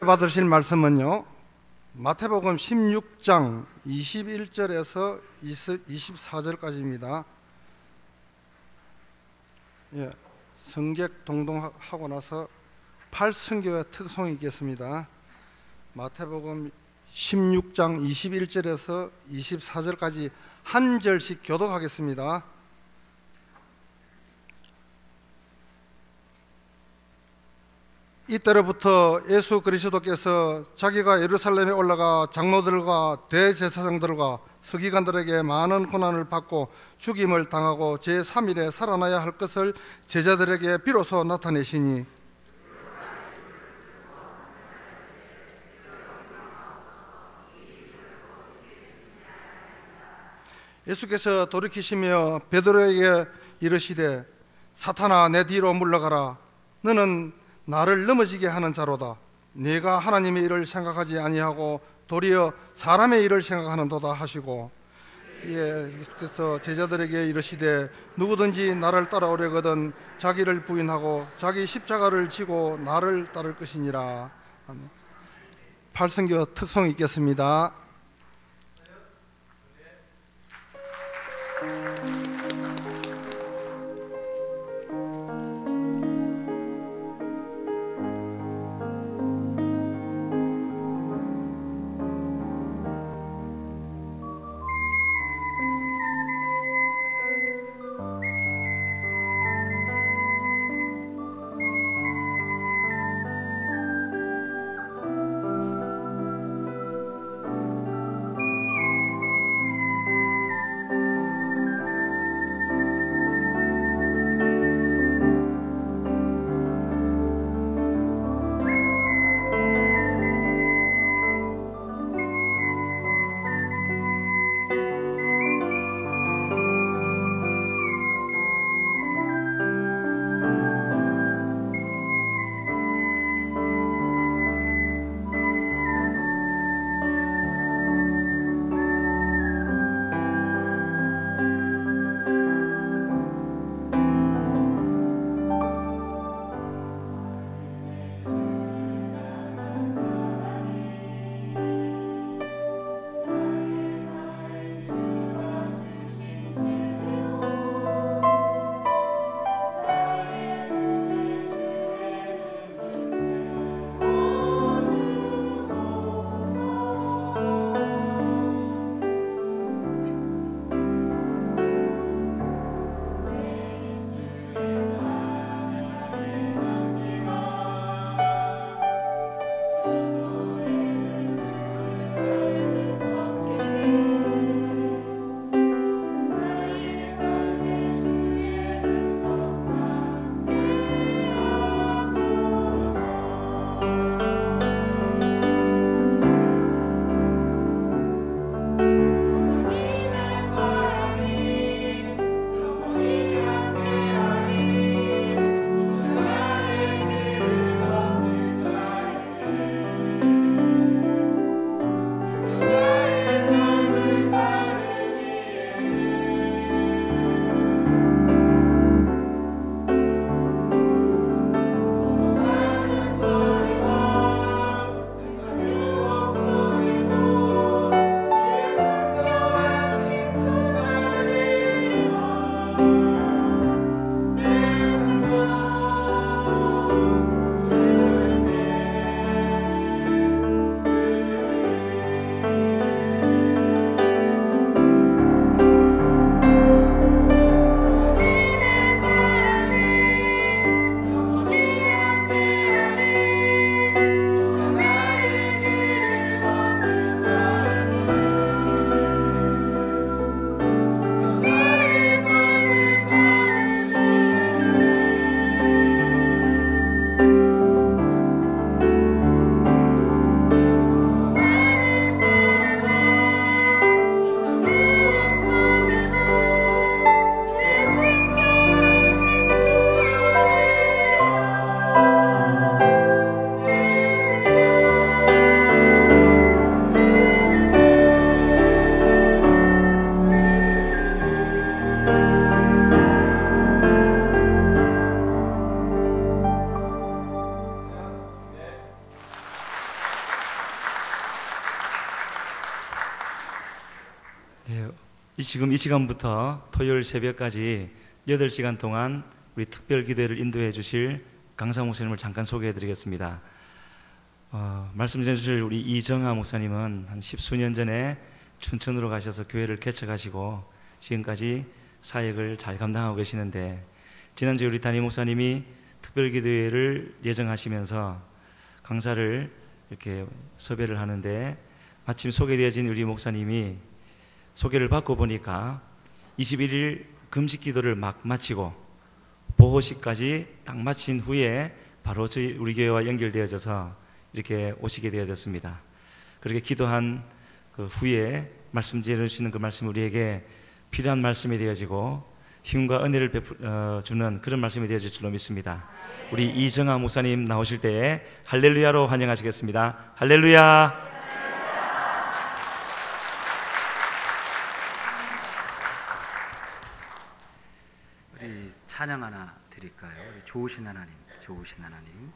받으실 말씀은요, 마태복음 16장 21절에서 24절까지입니다. 성객 동동하고 나서 8선교의 특송이 있겠습니다. 마태복음 16장 21절에서 24절까지 한 절씩 교독하겠습니다. 이때로부터 예수 그리스도께서 자기가 예루살렘에 올라가 장로들과 대제사장들과 서기관들에게 많은 고난을 받고 죽임을 당하고 제3일에 살아나야 할 것을 제자들에게 비로소 나타내시니, 예수께서 돌이키시며 베드로에게 이르시되, 사탄아, 내 뒤로 물러가라. 너는 나를 넘어지게 하는 자로다. 네가 하나님의 일을 생각하지 아니하고 도리어 사람의 일을 생각하는도다 하시고, 예수께서 제자들에게 이르시되, 누구든지 나를 따라오려거든 자기를 부인하고 자기 십자가를 지고 나를 따를 것이니라. 팔선교 특송이 있겠습니다. 네, 지금 이 시간부터 토요일 새벽까지 8시간 동안 우리 특별 기도회를 인도해 주실 강사 목사님을 잠깐 소개해 드리겠습니다. 말씀 전해 주실 우리 이정아 목사님은 한 10수년 전에 춘천으로 가셔서 교회를 개척하시고 지금까지 사역을 잘 감당하고 계시는데, 지난주에 우리 담임 목사님이 특별 기도회를 예정하시면서 강사를 이렇게 섭외를 하는데, 마침 소개되어진 우리 목사님이 소개를 받고 보니까 21일 금식 기도를 막 마치고 보호식까지 딱 마친 후에 바로 우리 교회와 연결되어져서 이렇게 오시게 되어졌습니다. 그렇게 기도한 그 후에 말씀 전해주시는 그 말씀이 우리에게 필요한 말씀이 되어지고 힘과 은혜를 주는 그런 말씀이 되어질 줄로 믿습니다. 우리 이정아 목사님 나오실 때에 할렐루야로 환영하시겠습니다. 할렐루야. 우리 찬양 하나 드릴까요? 우리 좋으신 하나님, 좋으신 하나님,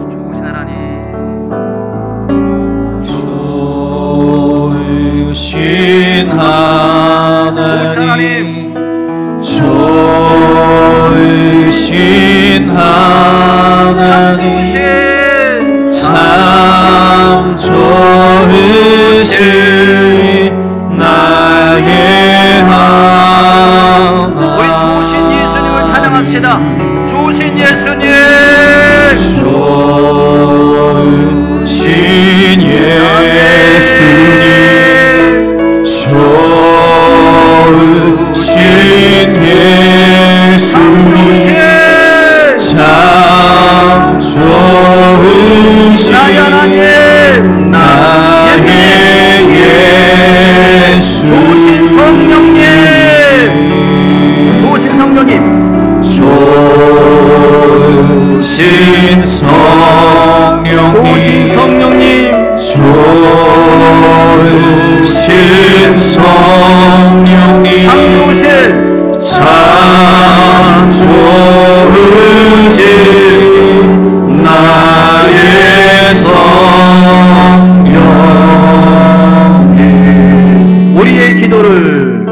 좋으신 하나님, 좋으신 하나님, 좋으신 하나님, 참 좋으신 나의 하나님. 우리 좋으신 예수님을 찬양합시다. 좋으신 예수님, 좋으신 예수님, 좋으신 예수님, 참 좋으신 나의 하나님, 나의 예수, 좋으신 성령님, 좋으신 성령님, 좋으신 성령님, 좋으신 성령님, 좋으신 성령님, 참 좋으신, 참 좋으신 나의 성령님. 우리의 기도를,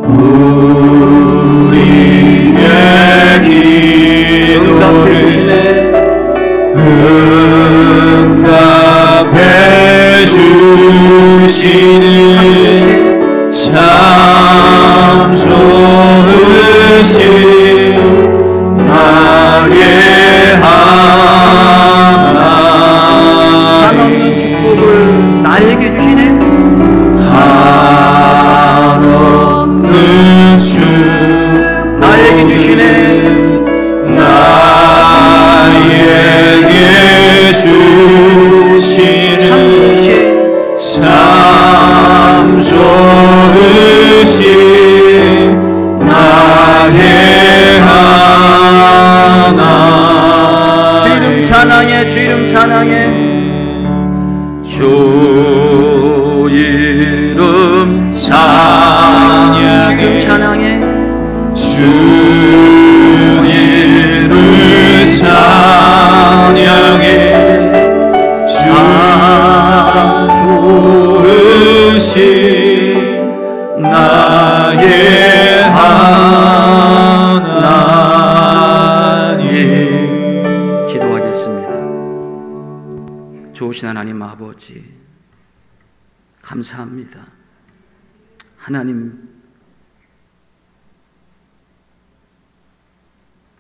우리의 응답해 기도를 주시네. 응답해 주시는 참 좋으신 나의 하나님, 한없는 축복을 나에게 주시네. 한없는 주 나에게 주시네. 나에게 주시는 참 좋으신 나의 하나님. 주 이름 찬양해, 주 이름 찬양해. 주 이름 찬양해, 주 이름 찬양해. 주 이름 찬양해, 참 좋으신 나의 하나님. 기도하겠습니다. 좋으신 하나님 아버지, 감사합니다. 하나님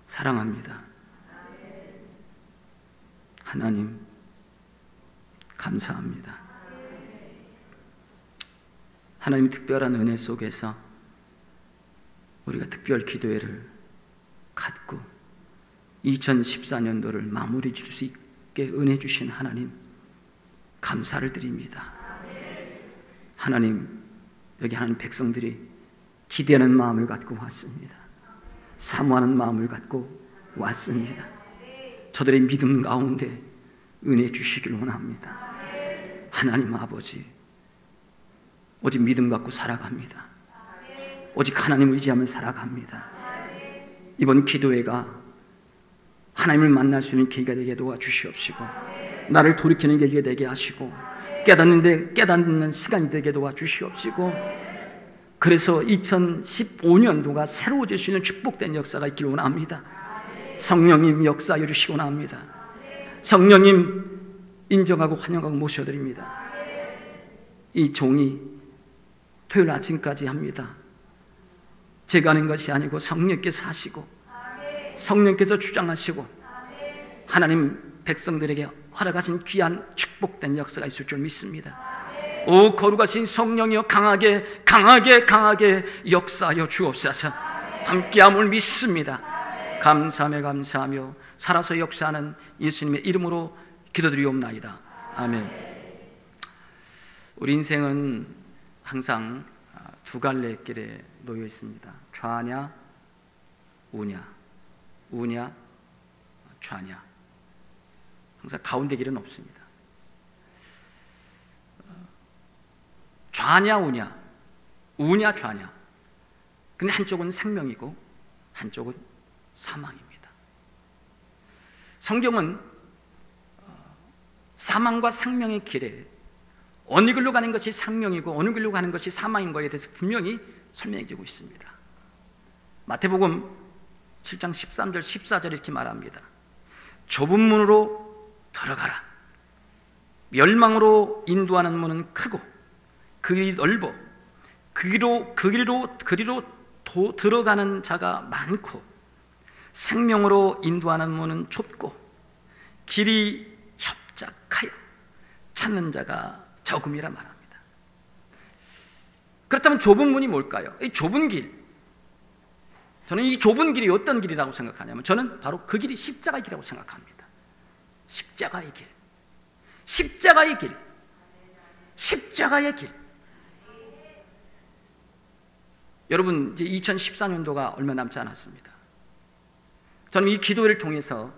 사랑합니다. 하나님 감사합니다. 하나님 특별한 은혜 속에서 우리가 특별 기도회를 갖고 2014년도를 마무리 지을 수 있게 은혜 주신 하나님 감사를 드립니다. 하나님, 여기 하나님 백성들이 기대하는 마음을 갖고 왔습니다. 사모하는 마음을 갖고 왔습니다. 저들의 믿음 가운데 은혜 주시길 원합니다. 하나님 아버지, 오직 믿음 갖고 살아갑니다. 오직 하나님을 의지하며 살아갑니다. 이번 기도회가 하나님을 만날 수 있는 계기가 되게 도와주시옵시고, 나를 돌이키는 계기가 되게 하시고, 깨닫는 시간이 되게 도와주시옵시고, 그래서 2015년도가 새로워질 수 있는 축복된 역사가 있기를 원합니다. 성령님 역사해 주시기 원합니다. 성령님 인정하고 환영하고 모셔드립니다. 이 종이 토요일 아침까지 합니다. 제가 하는 것이 아니고 성령께서 하시고, 성령께서 주장하시고, 하나님 백성들에게 허락하신 귀한 축복된 역사가 있을 줄 믿습니다. 오 거룩하신 성령이여, 강하게 역사하여 주옵소서. 함께함을 믿습니다. 감사하며 살아서 역사하는 예수님의 이름으로 기도드리옵나이다. 아멘. 우리 인생은 항상 두 갈래 길에 놓여 있습니다. 좌냐 우냐, 우냐 좌냐. 항상 가운데 길은 없습니다. 좌냐 우냐, 우냐 좌냐. 근데 한쪽은 생명이고 한쪽은 사망입니다. 성경은 사망과 생명의 길에 어느 길로 가는 것이 생명이고 어느 길로 가는 것이 사망인 것에 대해서 분명히 설명해 주고 있습니다. 마태복음 7장 13절 14절 이렇게 말합니다. 좁은 문으로 들어가라. 멸망으로 인도하는 문은 크고 길이 넓어 그 길로 들어가는 자가 많고, 생명으로 인도하는 문은 좁고 길이 협착하여 찾는 자가 적음이라 말합니다. 그렇다면 좁은 문이 뭘까요? 이 좁은 길, 저는 이 좁은 길이 어떤 길이라고 생각하냐면, 저는 바로 그 길이 십자가의 길이라고 생각합니다. 십자가의 길, 십자가의 길, 십자가의 길. 여러분, 이제 2014년도가 얼마 남지 않았습니다. 저는 이 기도회를 통해서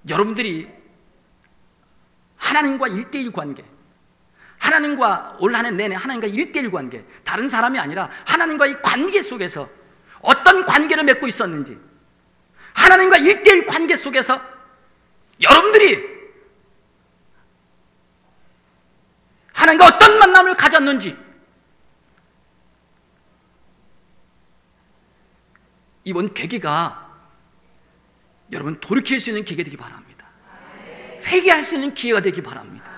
여러분들이 하나님과 1대1 관계, 하나님과 올 한 해 내내 하나님과 1대1 관계, 다른 사람이 아니라 하나님과의 관계 속에서 어떤 관계를 맺고 있었는지, 하나님과 1대1 관계 속에서 여러분들이 하나님과 어떤 만남을 가졌는지, 이번 계기가 여러분 돌이킬 수 있는 계기가 되기 바랍니다. 회개할 수 있는 기회가 되기 바랍니다.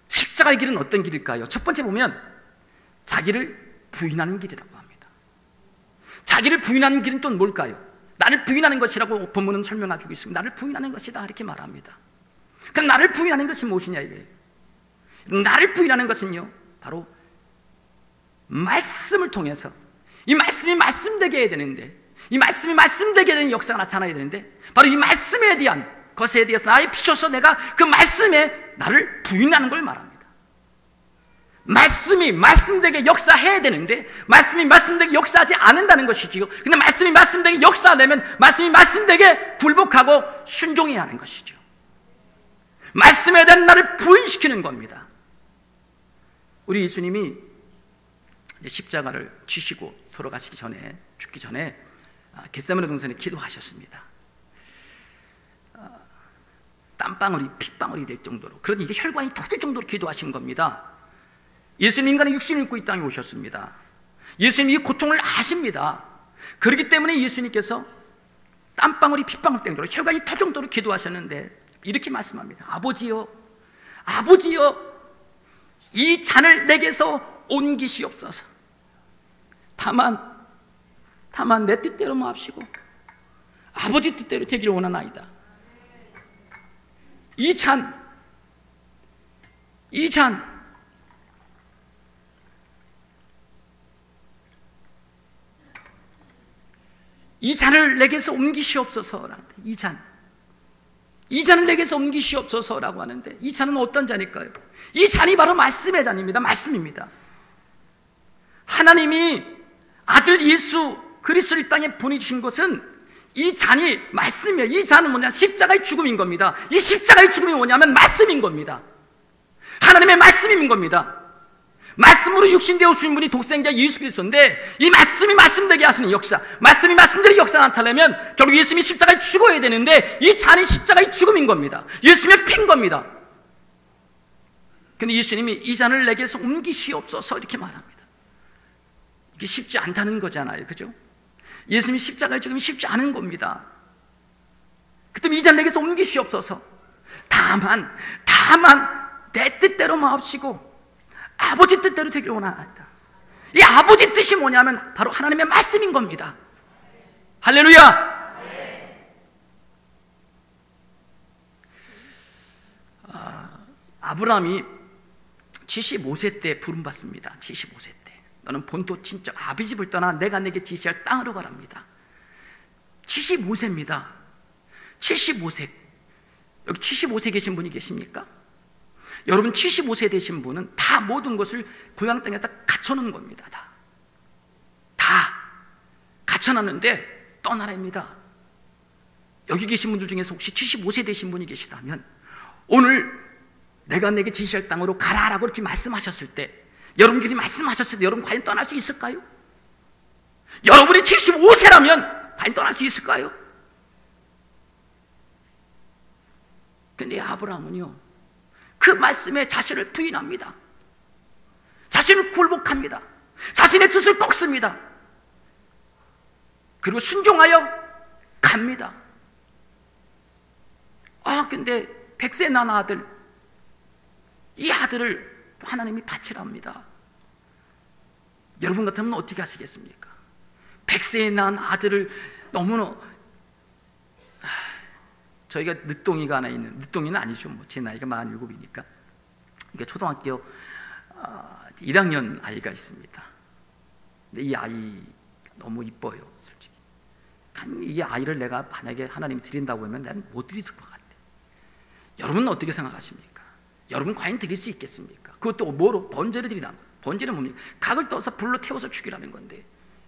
십자가의 길은 어떤 길일까요? 첫 번째 보면 자기를 부인하는 길이라고 합니다. 자기를 부인하는 길은 또 뭘까요? 나를 부인하는 것이라고 본문은 설명해주고 있습니다. 나를 부인하는 것이다 이렇게 말합니다. 그럼 나를 부인하는 것이 무엇이냐 이거예요. 나를 부인하는 것은요, 바로 말씀을 통해서, 이 말씀이 말씀되게 해야 되는데, 이 말씀이 말씀되게 되는 역사가 나타나야 되는데, 바로 이 말씀에 대한 것에 대해서 나에 비춰서 내가 그 말씀에 나를 부인하는 걸 말합니다. 말씀이 말씀되게 역사해야 되는데 말씀이 말씀되게 역사하지 않는다는 것이지요. 근데 말씀이 말씀되게 역사하려면 말씀이 말씀되게 굴복하고 순종해야 하는 것이죠. 말씀에 대한 나를 부인시키는 겁니다. 우리 예수님이 십자가를 지시고 돌아가시기 전에, 죽기 전에 겟세마네 동산에 기도하셨습니다. 땀방울이 핏방울이 될 정도로, 그러니 이게 혈관이 터질 정도로 기도하신 겁니다. 예수님 인간의 육신을 입고 이 땅에 오셨습니다. 예수님이 이 고통을 아십니다. 그렇기 때문에 예수님께서 땀방울이 핏방울 정도로, 혈관이 터질 정도로 기도하셨는데 이렇게 말씀합니다. 아버지여, 아버지여, 이 잔을 내게서 옮기시옵소서. 다만 내 뜻대로 마옵시고 아버지 뜻대로 되기를 원하나이다. 이 잔, 이 잔을 내게서 옮기시옵소서라는데, 이 잔을 내게서 옮기시옵소서라고 하는데, 이 잔은 어떤 잔일까요? 이 잔이 바로 말씀의 잔입니다. 말씀입니다. 하나님이 아들 예수 그리스도를 이 땅에 보내주신 것은 이 잔이 말씀이에요. 이 잔은 뭐냐? 십자가의 죽음인 겁니다. 이 십자가의 죽음이 뭐냐면 말씀인 겁니다. 하나님의 말씀인 겁니다. 말씀으로 육신되어 오신 분이 독생자 예수 그리스도인데, 이 말씀이 말씀되게 하시는 역사, 말씀이 말씀대로 역사가 나타나면 결국 예수님이 십자가에 죽어야 되는데, 이 잔이 십자가의 죽음인 겁니다. 예수님의 피인 겁니다. 근데 예수님이 이 잔을 내게서 옮기시옵소서 이렇게 말합니다. 이게 쉽지 않다는 거잖아요, 그죠? 예수님이 십자가의 죽음이 쉽지 않은 겁니다. 그때 이 잔을 내게서 옮기시옵소서. 다만 내 뜻대로 마옵시고 아버지 뜻대로 되기를 원하나이다. 이 아버지 뜻이 뭐냐면 바로 하나님의 말씀인 겁니다. 할렐루야. 아브라함이 75세 때 부름받습니다. 75세 때 너는 본토 친척 아비 집을 떠나 내가 내게 지시할 땅으로 가랍니다. 75세입니다. 75세. 여기 75세 계신 분이 계십니까? 여러분 75세 되신 분은 다 모든 것을 고향 땅에다 갖춰놓은 겁니다. 다 갖춰놨는데 떠나랍니다. 여기 계신 분들 중에서 혹시 75세 되신 분이 계시다면 오늘 내가 내게 지시할 땅으로 가라라고 이렇게 말씀하셨을 때, 여러분들이 말씀하셨을 때 여러분 과연 떠날 수 있을까요? 여러분이 75세라면 과연 떠날 수 있을까요? 근데 아브라함은요, 그 말씀에 자신을 부인합니다. 자신을 굴복합니다. 자신의 뜻을 꺾습니다. 그리고 순종하여 갑니다. 근데 100세 난 아들, 이 아들을 하나님이 바치랍니다. 여러분 같으면 어떻게 하시겠습니까? 100세에 낳은 아들을 너무나, 저희가 늦둥이가 하나 있는, 늦둥이는 아니죠. 제 나이가 47이니까. 이게 초등학교 1학년 아이가 있습니다. 근데 이 아이 너무 이뻐요, 솔직히. 이 아이를 내가 만약에 하나님이 드린다고 하면 나는 못 드렸을 것 같아요. 여러분은 어떻게 생각하십니까? 여러분 과연 드릴 수 있겠습니까? 그것도 뭐로? 번제를 드리라는 거예요. 번제는 뭡니까? 각을 떠서 불로 태워서 죽이라는 건데,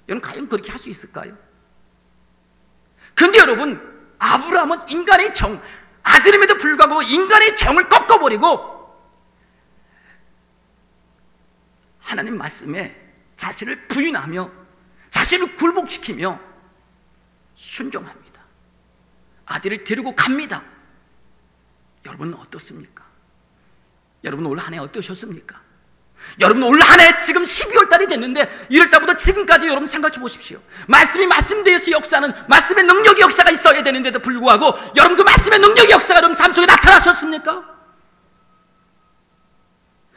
여러분 과연 그렇게 할 수 있을까요? 그런데 여러분, 아브라함은 인간의 정, 아들임에도 불구하고 인간의 정을 꺾어버리고 하나님 말씀에 자신을 부인하며 자신을 굴복시키며 순종합니다. 아들을 데리고 갑니다. 여러분은 어떻습니까? 여러분 올 한 해 어떠셨습니까? 여러분 올 한 해 지금 12월 달이 됐는데 1월 달부터 지금까지 여러분 생각해 보십시오. 말씀이 말씀대에서 역사는 말씀의 능력의 역사가 있어야 되는데도 불구하고 여러분 그 말씀의 능력의 역사가 여러분 삶 속에 나타나셨습니까?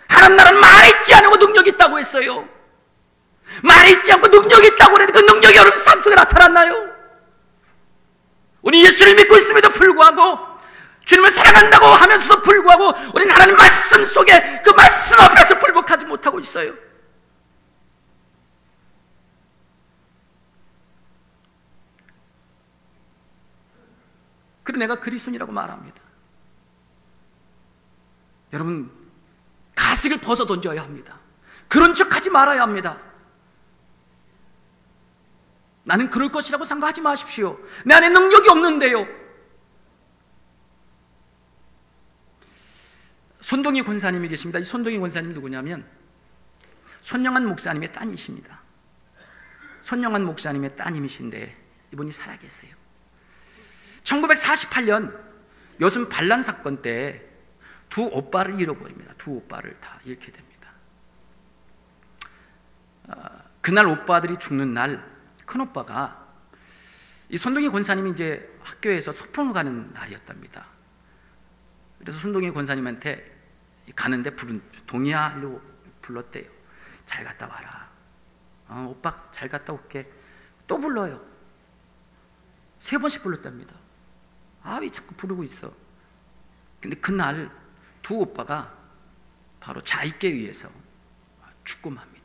하나님 나라는 말이 있지 않고 능력이 있다고 했어요. 말이 있지 않고 능력이 있다고 했는데 그 능력이 여러분 삶 속에 나타났나요? 우리 예수를 믿고 있음에도 불구하고 주님을 사랑한다고 하면서도 불구하고 우리는 하나님 말씀 속에 그 말씀 앞에서 굴복하지 못하고 있어요. 그래서 내가 그리스도인이라고 말합니다. 여러분 가식을 벗어 던져야 합니다. 그런 척하지 말아야 합니다. 나는 그럴 것이라고 생각하지 마십시오. 내 안에 능력이 없는데요. 손동희 권사님이 계십니다. 이 손동희 권사님 누구냐면 손영한 목사님의 따님이십니다. 손영한 목사님의 따님이신데 이분이 살아계세요. 1948년 여순 반란 사건 때 두 오빠를 잃어버립니다. 두 오빠를 다 잃게 됩니다. 그날 오빠들이 죽는 날 큰 오빠가 이 손동희 권사님이 이제 학교에서 소풍을 가는 날이었답니다. 그래서 손동희 권사님한테 가는데 동의하려고 불렀대요. 잘 갔다 와라. 오빠 잘 갔다 올게. 또 불러요. 3번씩 불렀답니다. 왜 자꾸 부르고 있어. 근데 그날 두 오빠가 바로 자익에 의해서 죽고맙니다.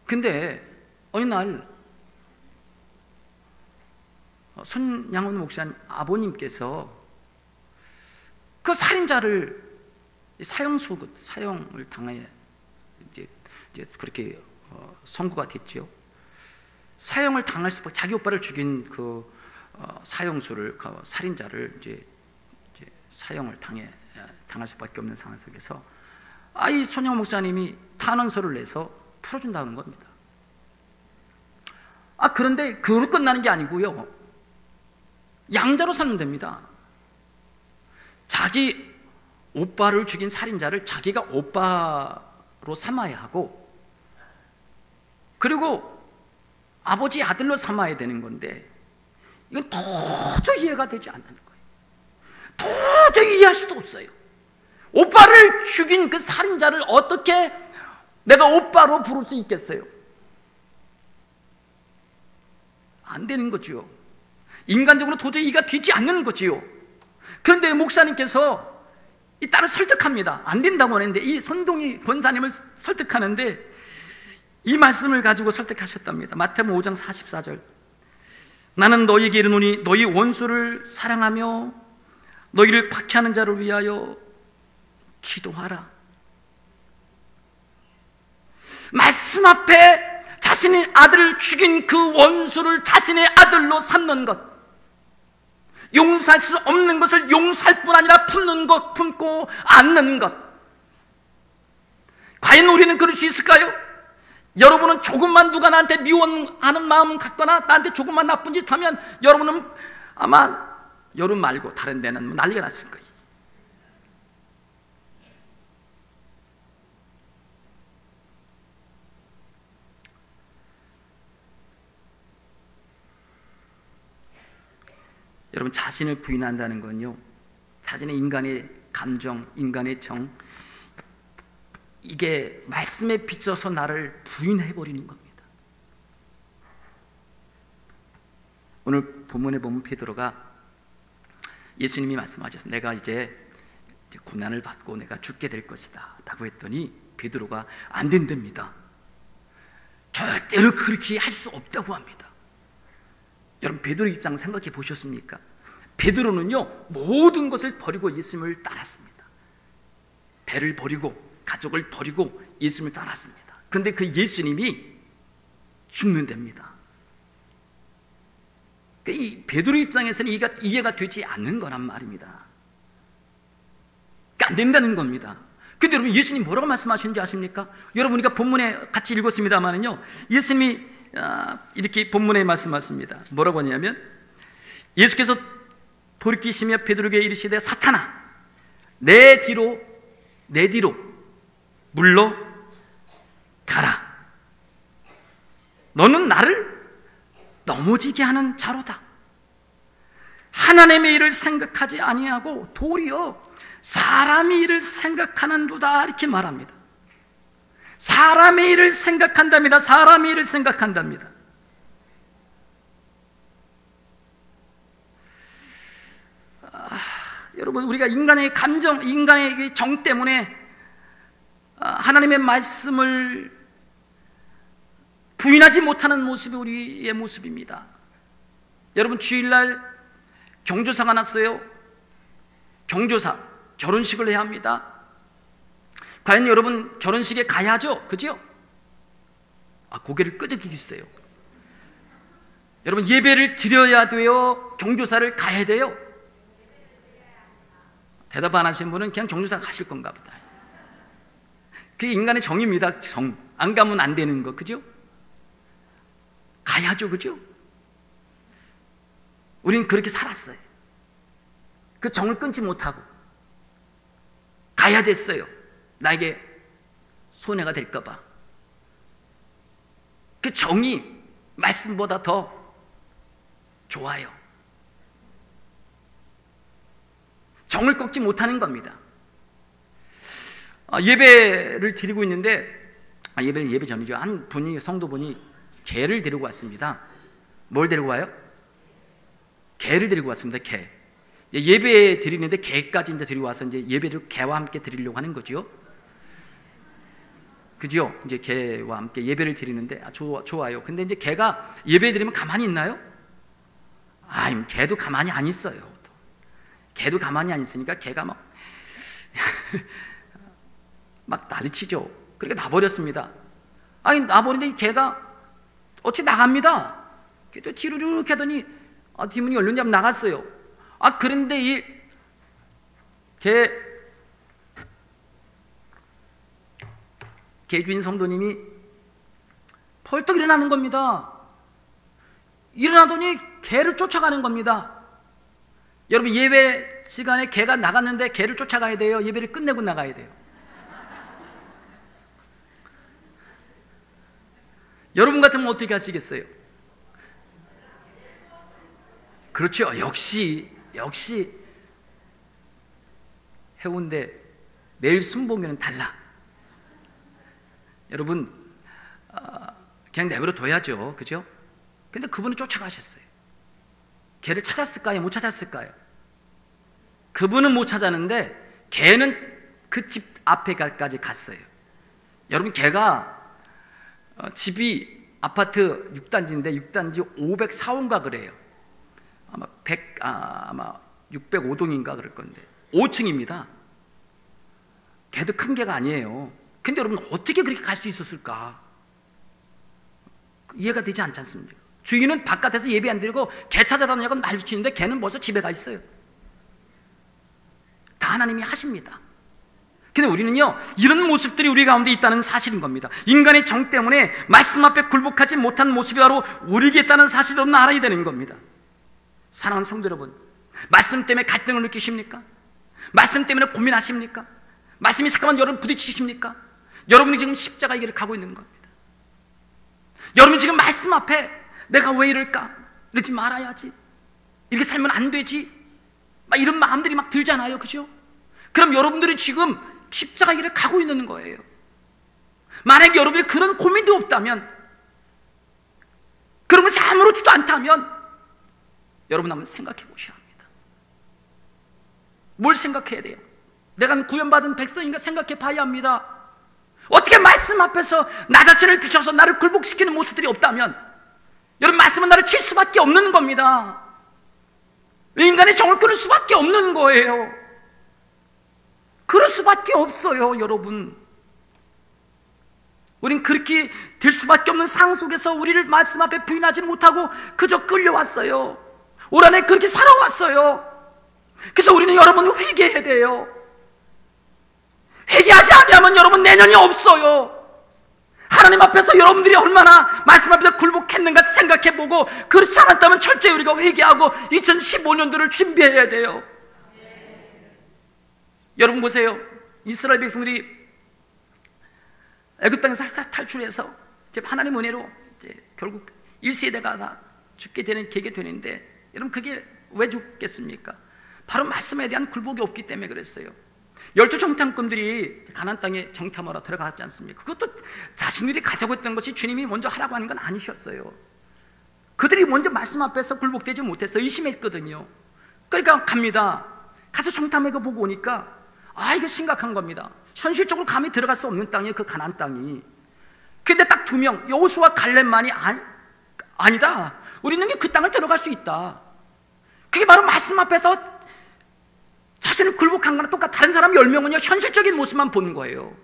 근데 어느 날 손양원 목사님 아버님께서 그 살인자를 사형을 당해 이제 그렇게 선고가 됐죠. 사형을 당할 수밖에, 자기 오빠를 죽인 그 사형수를, 그 살인자를 이제 사형을 당해 당할 수밖에 없는 상황 속에서 이 손영 목사님이 탄원서를 내서 풀어준다는 겁니다. 그런데 그걸로 끝나는 게 아니고요, 양자로 살면 됩니다. 자기 오빠를 죽인 살인자를 자기가 오빠로 삼아야 하고, 그리고 아버지 아들로 삼아야 되는 건데, 이건 도저히 이해가 되지 않는 거예요. 도저히 이해할 수도 없어요. 오빠를 죽인 그 살인자를 어떻게 내가 오빠로 부를 수 있겠어요? 안 되는 거지요. 인간적으로 도저히 이해가 되지 않는 거지요. 그런데 목사님께서 이 딸을 설득합니다. 안 된다고 하는데, 이 손동희 권사님을 설득하는데 이 말씀을 가지고 설득하셨답니다. 마태복음 5장 44절. 나는 너희에게 이르노니 너희 원수를 사랑하며 너희를 박해하는 자를 위하여 기도하라. 말씀 앞에 자신의 아들을 죽인 그 원수를 자신의 아들로 삼는 것, 용서할 수 없는 것을 용서할 뿐 아니라 품고 안는 것. 과연 우리는 그럴 수 있을까요? 여러분은 조금만 누가 나한테 미워하는 마음을 갖거나 나한테 조금만 나쁜 짓 하면 여러분은 아마 여름 말고 다른 데는 난리가 났을 거예요. 여러분, 자신을 부인한다는 건요, 자신의 인간의 감정, 인간의 정, 이게 말씀에 비춰서 나를 부인해버리는 겁니다. 오늘 본문에 보면 베드로가 예수님이 말씀하셔서 내가 이제 고난을 받고 내가 죽게 될 것이다 라고 했더니 베드로가 안 된답니다. 절대로 그렇게 할 수 없다고 합니다. 여러분, 베드로 입장 생각해 보셨습니까? 베드로는요, 모든 것을 버리고 예수님을 따랐습니다. 배를 버리고 가족을 버리고 예수님을 따랐습니다. 그런데 그 예수님이 죽는답니다. 이 베드로 입장에서는 이해가 되지 않는 거란 말입니다. 안 된다는 겁니다. 근데 여러분, 예수님 뭐라고 말씀하시는지 아십니까? 여러분, 우리가 본문에 같이 읽었습니다만은요, 예수님이 이렇게 본문에 말씀하십니다. 뭐라고 하냐면, 예수께서 돌이키시며 베드로에게 이르시되 사탄아, 내 뒤로 물러가라. 너는 나를 넘어지게 하는 자로다. 하나님의 일을 생각하지 아니하고 도리어 사람의 일을 생각하는도다, 이렇게 말합니다. 사람의 일을 생각한답니다. 사람의 일을 생각한답니다. 여러분, 우리가 인간의 감정, 인간의 정 때문에 하나님의 말씀을 부인하지 못하는 모습이 우리의 모습입니다. 여러분, 주일날 경조사가 났어요. 경조사, 결혼식을 해야 합니다. 과연 여러분, 결혼식에 가야죠? 그죠? 고개를 끄덕이겠어요. 여러분, 예배를 드려야 돼요? 경조사를 가야 돼요? 대답 안 하신 분은 그냥 경조사 가실 건가 보다. 그게 인간의 정입니다. 정. 안 가면 안 되는 거, 그죠? 가야죠, 그죠? 우리는 그렇게 살았어요. 그 정을 끊지 못하고 가야 됐어요. 나에게 손해가 될까 봐. 그 정이 말씀보다 더 좋아요. 정을 꺾지 못하는 겁니다. 예배를 드리고 있는데, 예배 전이죠. 한 분이, 성도분이 개를 데리고 왔습니다. 뭘 데리고 와요? 개를 데리고 왔습니다. 개. 예배 드리는데 개까지 이제 데리고 와서 이제 예배를 개와 함께 드리려고 하는 거죠. 그죠? 이제 개와 함께 예배를 드리는데 좋아요. 근데 이제 개가 예배 드리면 가만히 있나요? 개도 가만히 안 있어요. 개도 가만히 안 있으니까 개가 막 난리치죠. 그러니까 놔버렸습니다. 놔버리는데 이 개가 어떻게 나갑니다. 또 뒤로 이렇게 하더니 뒷문이 열렸는지 나갔어요. 그런데 이 개 개주인 성도님이 벌떡 일어나는 겁니다. 일어나더니 개를 쫓아가는 겁니다. 여러분, 예배 시간에 개가 나갔는데 개를 쫓아가야 돼요? 예배를 끝내고 나가야 돼요? 여러분 같으면 어떻게 하시겠어요? 그렇죠. 역시 해운대 매일 순복음회는 달라. 여러분, 그냥 내버려 둬야죠. 그죠? 근데 그분은 쫓아가셨어요. 개를 찾았을까요? 못 찾았을까요? 그분은 못 찾았는데 개는 그 집 앞에까지 갔어요. 여러분, 개가 집이 아파트 6단지인데 6단지 504호인가 그래요. 아마 605동인가 그럴 건데 5층입니다. 개도 큰 개가 아니에요. 근데 여러분, 어떻게 그렇게 갈 수 있었을까? 이해가 되지 않지 않습니까? 주인은 바깥에서 예배 안 드리고 개 찾아다니냐고 난리치는데 개는 벌써 집에 가 있어요. 다 하나님이 하십니다. 근데 우리는요, 이런 모습들이 우리 가운데 있다는 사실인 겁니다. 인간의 정 때문에 말씀 앞에 굴복하지 못한 모습이 바로 우리에게 있다는 사실을 여러분 알아야 되는 겁니다. 사랑하는 성도 여러분, 말씀 때문에 갈등을 느끼십니까? 말씀 때문에 고민하십니까? 말씀이 잠깐만 여러분 부딪히십니까? 여러분이 지금 십자가의 길을 가고 있는 겁니다. 여러분 지금 말씀 앞에 내가 왜 이럴까? 이러지 말아야지, 이렇게 살면 안 되지, 막 이런 마음들이 막 들잖아요. 그죠? 그럼 여러분들이 지금 십자가의 길을 가고 있는 거예요. 만약에 여러분이 그런 고민도 없다면, 그런 것이 아무렇지도 않다면 여러분 한번 생각해 보셔야 합니다. 뭘 생각해야 돼요? 내가 구원받은 백성인가 생각해 봐야 합니다. 어떻게 말씀 앞에서 나 자신을 비춰서 나를 굴복시키는 모습들이 없다면 여러분, 말씀은 나를 칠 수밖에 없는 겁니다. 인간의 정을 끊을 수밖에 없는 거예요. 그럴 수밖에 없어요. 여러분, 우린 그렇게 될 수밖에 없는 상황 속에서 우리를 말씀 앞에 부인하지 못하고 그저 끌려왔어요. 올 한해 그렇게 살아왔어요. 그래서 우리는 여러분 회개해야 돼요. 회개하지 않으면 여러분 내년이 없어요. 하나님 앞에서 여러분들이 얼마나 말씀 앞에서 굴복했는가 생각해보고, 그렇지 않았다면 철저히 우리가 회개하고 2015년도를 준비해야 돼요. 여러분 보세요. 이스라엘 백성들이 애굽 땅에서 탈출해서 이제 하나님 은혜로 이제 결국 1세대가 다 죽게 되는 계게 되는데, 여러분 그게 왜 죽겠습니까? 바로 말씀에 대한 굴복이 없기 때문에 그랬어요. 12 정탐꾼들이 가나안 땅에 정탐하러 들어갔지 않습니까? 그것도 자신들이 가자고 했던 것이 주님이 먼저 하라고 하는 건 아니셨어요. 그들이 먼저 말씀 앞에서 굴복되지 못해서 의심했거든요. 그러니까 갑니다. 가서 정탐해가 보고 오니까 이거 심각한 겁니다. 현실적으로 감히 들어갈 수 없는 땅이에요, 그 가나안 땅이. 근데 딱 2명, 여호수아와 갈렙만이 아니다, 우리는 그 땅을 들어갈 수 있다. 그게 바로 말씀 앞에서 자신을 굴복한 거나 똑같아. 다른 사람 10명은요 현실적인 모습만 보는 거예요.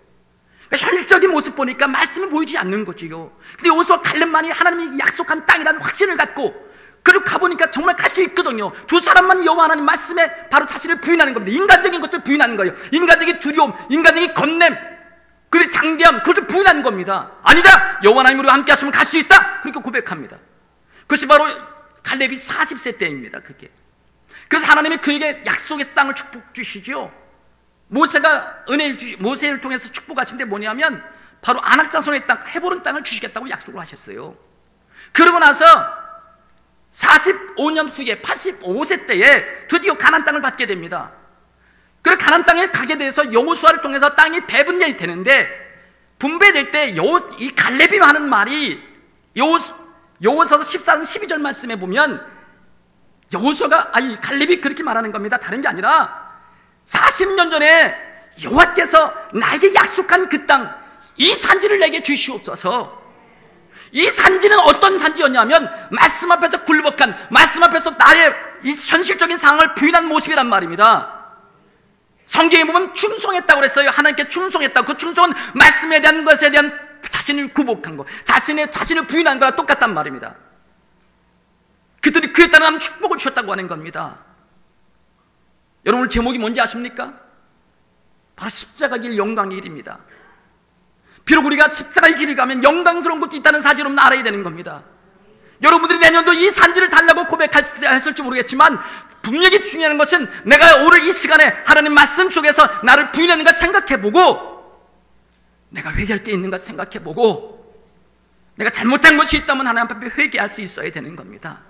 그러니까 현실적인 모습 보니까 말씀이 보이지 않는 거지요. 근데 여호수아와 갈렙만이 하나님이 약속한 땅이라는 확신을 갖고 그리고 가보니까 정말 갈 수 있거든요. 두 사람만 여호와 하나님 말씀에 바로 자신을 부인하는 겁니다. 인간적인 것들을 부인하는 거예요. 인간적인 두려움, 인간적인 겁냄, 그리고 장대함, 그것을 부인하는 겁니다. 아니다, 여호와 하나님 우리와 함께 하시면 갈 수 있다, 그렇게 고백합니다. 그것이 바로 갈렙이 40세 때입니다. 그게. 그래서 하나님이 그에게 약속의 땅을 축복 주시죠. 모세가 모세를 통해서 축복하신 게 뭐냐면 바로 안악자손의 땅, 헤브론 땅을 주시겠다고 약속을 하셨어요. 그러고 나서 45년 후에 85세 때에 드디어 가나안 땅을 받게 됩니다. 그래서 가나안 땅에 가게 돼서 여호수아를 통해서 땅이 배분이 되는데, 분배될 때 이 갈렙이 하는 말이 여호수아서 14장 12절 말씀에 보면 갈렙이 그렇게 말하는 겁니다. 다른 게 아니라 40년 전에 여호와께서 나에게 약속한 그 땅, 이 산지를 내게 주시옵소서. 이 산지는 어떤 산지였냐면 말씀 앞에서 굴복한, 말씀 앞에서 나의 이 현실적인 상황을 부인한 모습이란 말입니다. 성경에 보면 충성했다고 그랬어요. 하나님께 충성했다고. 그 충성은 말씀에 대한 것에 대한 자신을 굴복한 거, 자신을 부인한 거랑 똑같단 말입니다. 그들이 그에 따른 축복을 주셨다고 하는 겁니다. 여러분, 제목이 뭔지 아십니까? 바로 십자가 길 영광의 일입니다. 비록 우리가 십자가의 길을 가면 영광스러운 것도 있다는 사실을 알아야 되는 겁니다. 여러분들이 내년도 이 산지를 달라고 고백했을지 모르겠지만 분명히 중요한 것은 내가 오늘 이 시간에 하나님 말씀 속에서 나를 부인했는가 생각해보고, 내가 회개할 게 있는가 생각해보고, 내가 잘못한 것이 있다면 하나님 앞에 회개할 수 있어야 되는 겁니다.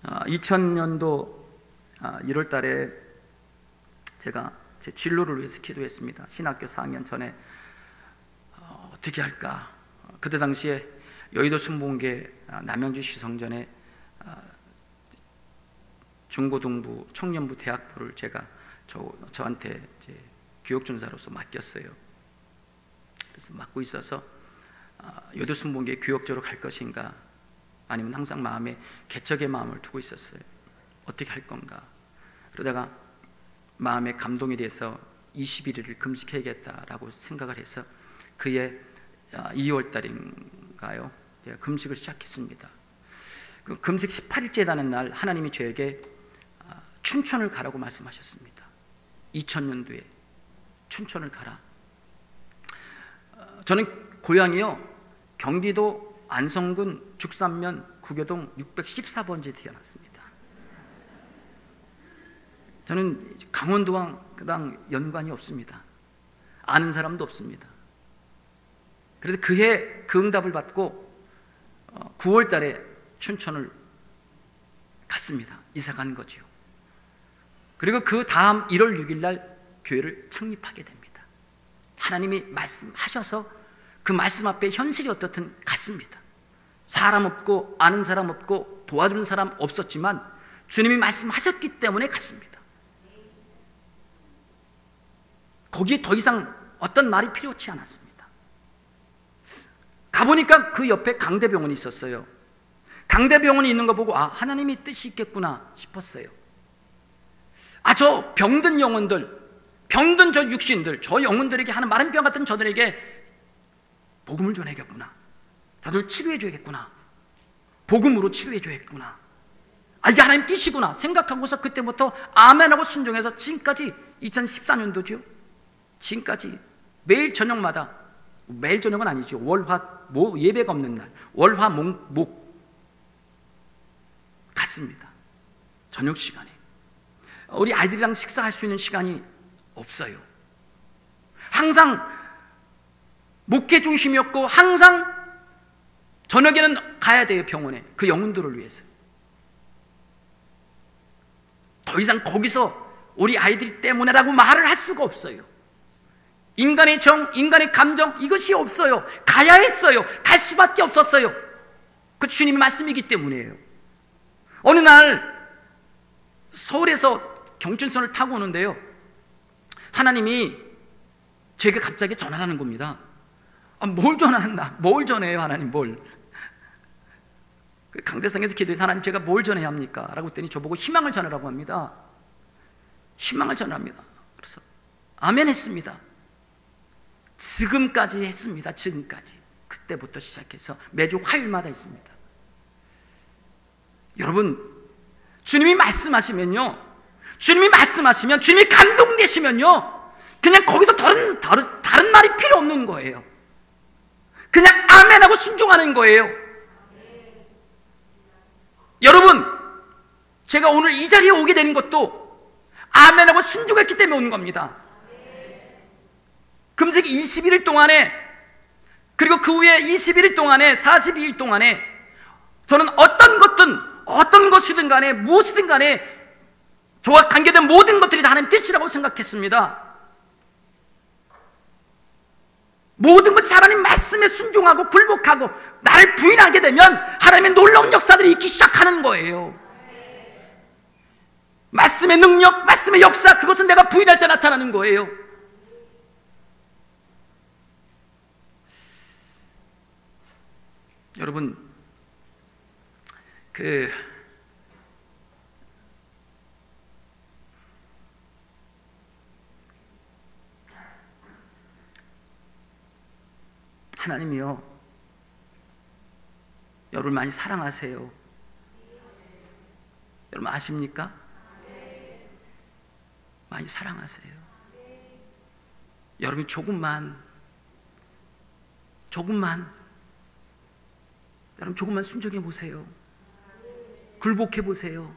2000년도 1월 달에 제가 제 진로를 위해서 기도했습니다. 신학교 4학년 전에 어떻게 할까? 그때 당시에 여의도 순복음교회 남양주 시성전에 중고등부 청년부 대학부를 제가 저한테 이제 교육전사로서 맡겼어요. 그래서 맡고 있어서 여의도 순복음교회 교역조로 갈 것인가, 아니면 항상 마음에 개척의 마음을 두고 있었어요. 어떻게 할 건가? 그러다가 마음에 감동이 돼서 21일을 금식해야겠다라고 생각을 해서 그해 2월 달인가요? 제가 금식을 시작했습니다. 그 금식 18일째 되는 날 하나님이 저에게 춘천을 가라고 말씀하셨습니다. 2000년도에 춘천을 가라. 저는 고향이요, 경기도 안성군 죽산면 구교동 614번지에 태어났습니다. 저는 강원도랑 연관이 없습니다. 아는 사람도 없습니다. 그래서 그해 그 응답을 받고 9월 달에 춘천을 갔습니다. 이사 간 거지요. 그리고 그 다음 1월 6일 날 교회를 창립하게 됩니다. 하나님이 말씀하셔서 그 말씀 앞에 현실이 어떻든 갔습니다. 사람 없고 아는 사람 없고 도와주는 사람 없었지만 주님이 말씀하셨기 때문에 갔습니다. 거기에 더 이상 어떤 말이 필요치 않았습니다. 가보니까 그 옆에 강대병원이 있었어요. 강대병원이 있는 거 보고 하나님이 뜻이 있겠구나 싶었어요. 저 병든 영혼들, 병든 저 육신들, 저 영혼들에게 하는 마른 병 같은 저들에게 복음을 전해야겠구나. 저들 치료해줘야겠구나. 복음으로 치료해줘야겠구나. 이게 하나님 뜻이구나 생각하고서 그때부터 아멘하고 순종해서 지금까지 2014년도죠. 지금까지 매일 저녁마다, 매일 저녁은 아니죠. 월화 예배가 없는 날 월화 목 갔습니다. 저녁 시간에 우리 아이들이랑 식사할 수 있는 시간이 없어요. 항상 목회 중심이었고 항상 저녁에는 가야 돼요. 병원에 그 영혼들을 위해서. 더 이상 거기서 우리 아이들 때문에라고 말을 할 수가 없어요. 인간의 정, 인간의 감정 이것이 없어요. 가야 했어요. 갈 수밖에 없었어요. 그 주님의 말씀이기 때문이에요. 어느 날 서울에서 경춘선을 타고 오는데요, 하나님이 제게 갑자기 전화를 하는 겁니다. 뭘 전화한다? 뭘 전해요 하나님? 뭘? 강대상에서 기도해서 하나님 제가 뭘 전해야 합니까? 라고 했더니 저보고 희망을 전하라고 합니다. 희망을 전합니다. 그래서 아멘 했습니다. 지금까지 했습니다. 지금까지. 그때부터 시작해서 매주 화요일마다 했습니다. 여러분, 주님이 말씀하시면요, 주님이 말씀하시면, 주님이 감동되시면요, 그냥 거기서 다른 말이 필요 없는 거예요. 그냥 아멘하고 순종하는 거예요. 여러분, 제가 오늘 이 자리에 오게 된 것도 아멘하고 순종했기 때문에 온 겁니다. 금식 21일 동안에, 그리고 그 후에 21일 동안에, 42일 동안에 저는 어떤 것이든 간에 무엇이든 간에 저와 관계된 모든 것들이 다 하나님 뜻이라고 생각했습니다. 모든 것이 하나님 말씀에 순종하고 굴복하고 나를 부인하게 되면 하나님의 놀라운 역사들이 있기 시작하는 거예요. 말씀의 능력, 말씀의 역사, 그것은 내가 부인할 때 나타나는 거예요. 여러분, 하나님이요, 여러분 많이 사랑하세요. 여러분 아십니까? 많이 사랑하세요. 여러분 조금만 순종해 보세요. 굴복해 보세요.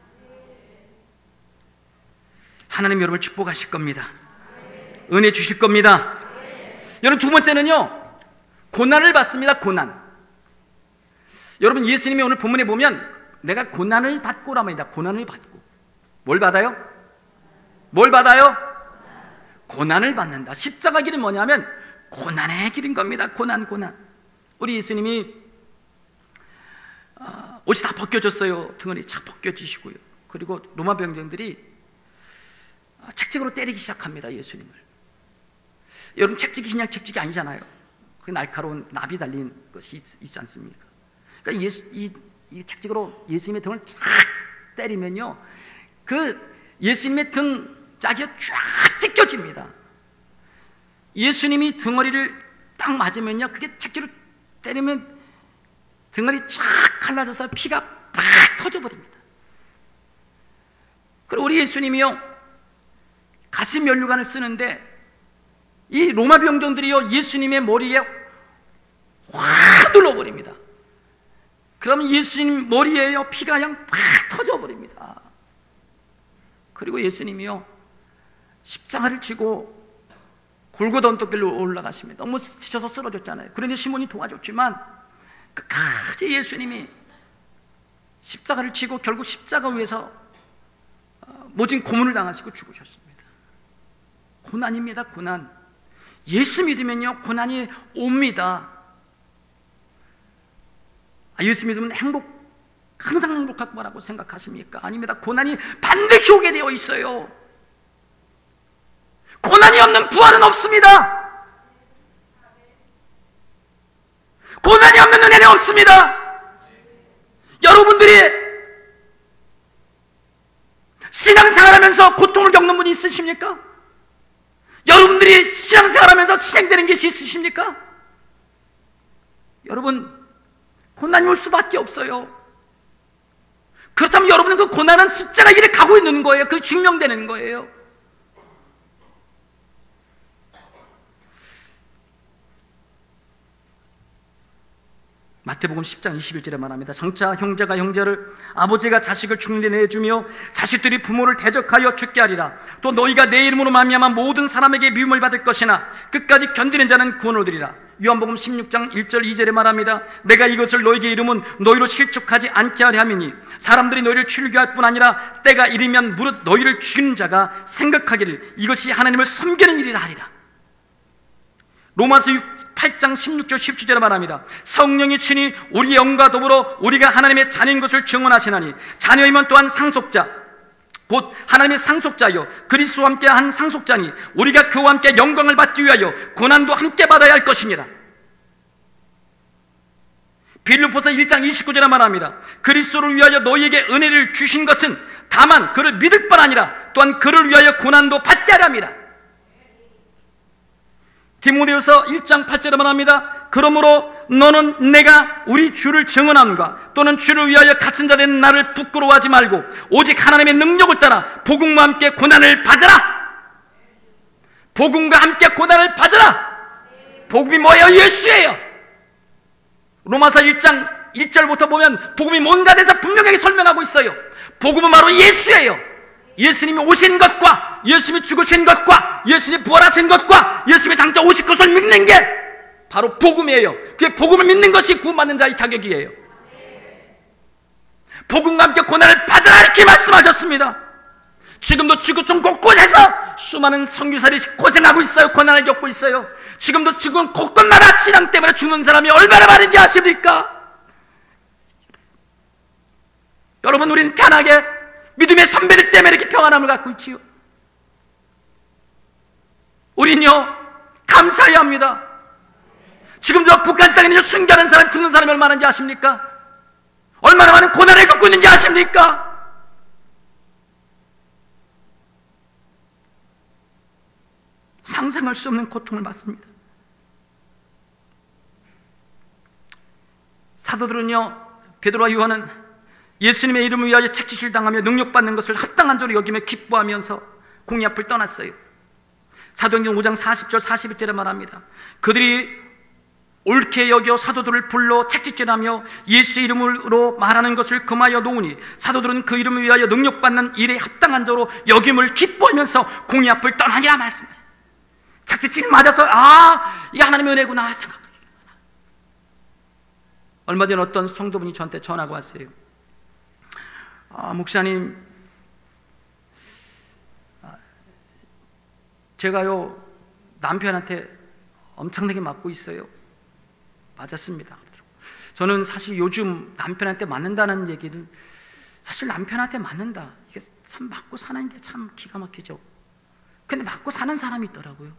하나님 여러분을 축복하실 겁니다. 은혜 주실 겁니다. 여러분 두 번째는요, 고난을 받습니다. 고난. 여러분 예수님이 오늘 본문에 보면 내가 고난을 받고랍니다. 고난을 받고. 뭘 받아요? 뭘 받아요? 고난을 받는다. 십자가 길은 뭐냐면 고난의 길인 겁니다. 고난. 우리 예수님이 옷이 다 벗겨졌어요. 등원이 착 벗겨지시고요. 그리고 로마 병정들이 책찍으로 때리기 시작합니다. 예수님을. 여러분 책찍이 그냥 책찍이 아니잖아요. 그 날카로운 납이 달린 것이 있지 않습니까? 그러니까 이 책찍으로 예수님의 등을 쫙 때리면요, 그 예수님의 등 짝이 쫙 찢겨집니다. 예수님이 등허리를 딱 맞으면요, 그게 책찍으로 때리면 등허리 쫙 갈라져서 피가 팍 터져버립니다. 그리고 우리 예수님이요, 가시 면류관을 쓰는데 이 로마 병정들이요, 예수님의 머리에 확 눌러버립니다. 그러면 예수님 머리에요, 피가 그냥 팍 터져버립니다. 그리고 예수님이요, 십자가를 지고 골고다 언덕길로 올라가십니다. 너무 지쳐서 쓰러졌잖아요. 그런데 시몬이 도와줬지만 끝까지 예수님이 십자가를 지고 결국 십자가 위에서 모진 고문을 당하시고 죽으셨습니다. 고난입니다. 고난. 예수 믿으면요, 고난이 옵니다. 예수 믿으면 항상 행복할 거라고 생각하십니까? 아닙니다. 고난이 반드시 오게 되어 있어요. 고난이 없는 부활은 없습니다. 고난이 없는 은혜는 없습니다. 여러분들이 신앙생활하면서 고통을 겪는 분이 있으십니까? 여러분들이 신앙생활하면서 시행되는 것이 있으십니까? 여러분, 고난이 올 수밖에 없어요. 그렇다면 여러분은 그 고난은 십자가 길에 가고 있는 거예요. 그 증명되는 거예요. 마태복음 10장 21절에 말합니다. 장차 형제가 형제를, 아버지가 자식을 죽는데 내주며 자식들이 부모를 대적하여 죽게 하리라. 또 너희가 내 이름으로 말미암아 모든 사람에게 미움을 받을 것이나 끝까지 견디는 자는 구원을 얻으리라. 요한복음 16장 1절 2절에 말합니다. 내가 이것을 너희에게 이름은 너희로 실족하지 않게 하려 함이니 사람들이 너희를 출교할 뿐 아니라 때가 이르면 무릇 너희를 죽이는 자가 생각하기를 이것이 하나님을 섬기는 일이라 하리라. 로마서 8장 16절 17절에 말합니다. 성령이 친히 우리의 영과 더불어 우리가 하나님의 자녀인 것을 증언하시나니 자녀이면 또한 상속자 곧 하나님의 상속자여 그리스도와 함께 한 상속자니 우리가 그와 함께 영광을 받기 위하여 고난도 함께 받아야 할 것이니라. 빌립보서 1장 29절에 말합니다. 그리스도를 위하여 너희에게 은혜를 주신 것은 다만 그를 믿을 뿐 아니라 또한 그를 위하여 고난도 받게 하려 함이라. 디모데후서 1장 8절에 말합니다. 그러므로 너는 내가 우리 주를 증언함과 또는 주를 위하여 갇힌 자 된 나를 부끄러워하지 말고 오직 하나님의 능력을 따라 복음과 함께 고난을 받으라. 복음과 함께 고난을 받으라. 복음이 뭐예요? 예수예요. 로마서 1장 1절부터 보면 복음이 뭔가 돼서 분명하게 설명하고 있어요. 복음은 바로 예수예요. 예수님이 오신 것과 예수님이 죽으신 것과 예수님이 부활하신 것과 예수님이 장차 오실 것을 믿는 게 바로 복음이에요. 그 복음을 믿는 것이 구원받는 자의 자격이에요. 복음과 함께 고난을 받으라 이렇게 말씀하셨습니다. 지금도 지구촌 곳곳에서 수많은 선교사들이 고생하고 있어요. 고난을 겪고 있어요. 지금도 지금 곳곳마다 신앙 때문에 죽는 사람이 얼마나 많은지 아십니까? 여러분, 우리는 편하게 믿음의 선배들 때문에 이렇게 평안함을 갖고 있지요. 우린요 감사해야 합니다. 지금 저 북한 땅에 순교하는 사람, 죽는 사람이 얼마나 많은지 아십니까? 얼마나 많은 고난을 겪고 있는지 아십니까? 상상할 수 없는 고통을 받습니다. 사도들은요, 베드로와 요한은 예수님의 이름을 위하여 책짓을 당하며 능력받는 것을 합당한 자로 여기며 기뻐하면서 공의 앞을 떠났어요. 사도행전 5장 40절 41절에 말합니다. 그들이 옳게 여겨 사도들을 불러 책짓질하며 예수 이름으로 말하는 것을 금하여 놓으니 사도들은 그 이름을 위하여 능력받는 일에 합당한 자로 여김을 기뻐하면서 공의 앞을 떠나니라 말씀하셨어요. 책짓질 맞아서 이게 하나님의 은혜구나 생각합니다. 얼마 전 어떤 성도분이 저한테 전화가 왔어요. 목사님, 제가요 남편한테 엄청나게 맞고 있어요. 맞았습니다. 저는 사실 요즘 남편한테 맞는다는 얘기는 사실 남편한테 맞는다, 이게 참 맞고 사는데 참 기가 막히죠. 근데 맞고 사는 사람이 있더라고요.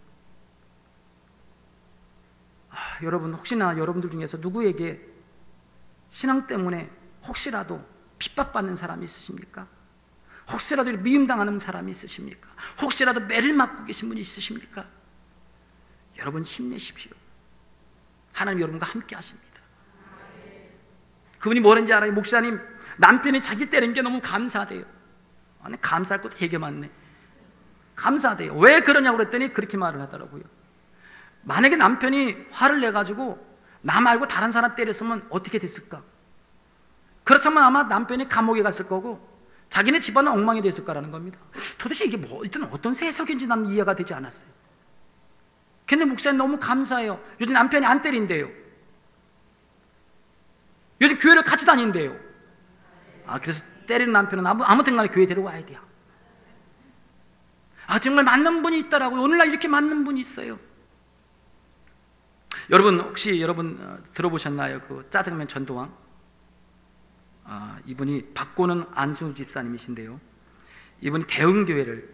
여러분, 혹시나 여러분들 중에서 누구에게 신앙 때문에 혹시라도 핍박받는 사람이 있으십니까? 혹시라도 미움당하는 사람이 있으십니까? 혹시라도 매를 맞고 계신 분이 있으십니까? 여러분 힘내십시오. 하나님 여러분과 함께 하십니다. 그분이 뭐라는지 알아요? 목사님, 남편이 자기 때리는 게 너무 감사하대요. 아니, 감사할 것도 되게 많네. 감사하대요. 왜 그러냐고 그랬더니 그렇게 말을 하더라고요. 만약에 남편이 화를 내가지고 나 말고 다른 사람 때렸으면 어떻게 됐을까? 그렇다면 아마 남편이 감옥에 갔을 거고 자기네 집안은 엉망이 됐을 거라는 겁니다. 도대체 이게 일단 어떤 해석인지 난 이해가 되지 않았어요. 근데 목사님 너무 감사해요. 요즘 남편이 안 때린대요. 요즘 교회를 같이 다닌대요. 그래서 때리는 남편은 아무튼 간에 교회 데려와야 돼요. 정말 맞는 분이 있더라고요. 오늘날 이렇게 맞는 분이 있어요. 여러분, 혹시 여러분 들어보셨나요? 그 짜장면 전도왕? 이분이 박고는 안수 집사님이신데요. 이분이 대흥교회를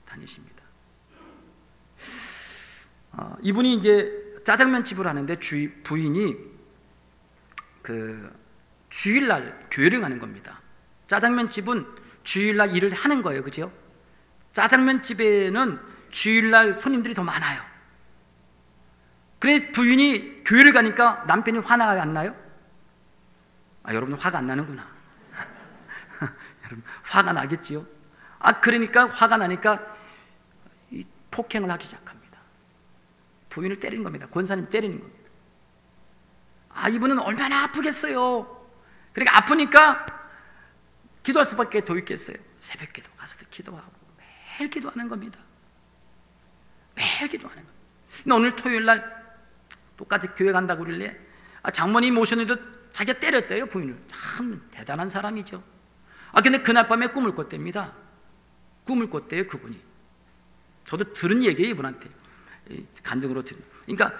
다니십니다. 이분이 이제 짜장면 집을 하는데 부인이 그 주일날 교회를 가는 겁니다. 짜장면 집은 주일날 일을 하는 거예요, 그죠? 짜장면 집에는 주일날 손님들이 더 많아요. 그래 부인이 교회를 가니까 남편이 화가 안 나요? 여러분 화가 안 나는구나. 여러분 화가 나겠지요? 그러니까 화가 나니까 이 폭행을 하기 시작합니다. 부인을 때리는 겁니다. 권사님 때리는 겁니다. 이분은 얼마나 아프겠어요. 그러니까 아프니까 기도할 수밖에 더 있겠어요. 새벽기도 가서도 기도하고 매일 기도하는 겁니다. 매일 기도하는 겁니다. 근데 오늘 토요일날 똑같이 교회 간다고 그러길래 장모님 오셨는데도 자기가 때렸대요, 부인을. 참 대단한 사람이죠. 근데 그날 밤에 꿈을 꿨답니다. 꿈을 꿨대요, 그분이. 저도 들은 얘기예요, 이분한테. 간증으로 들은. 그러니까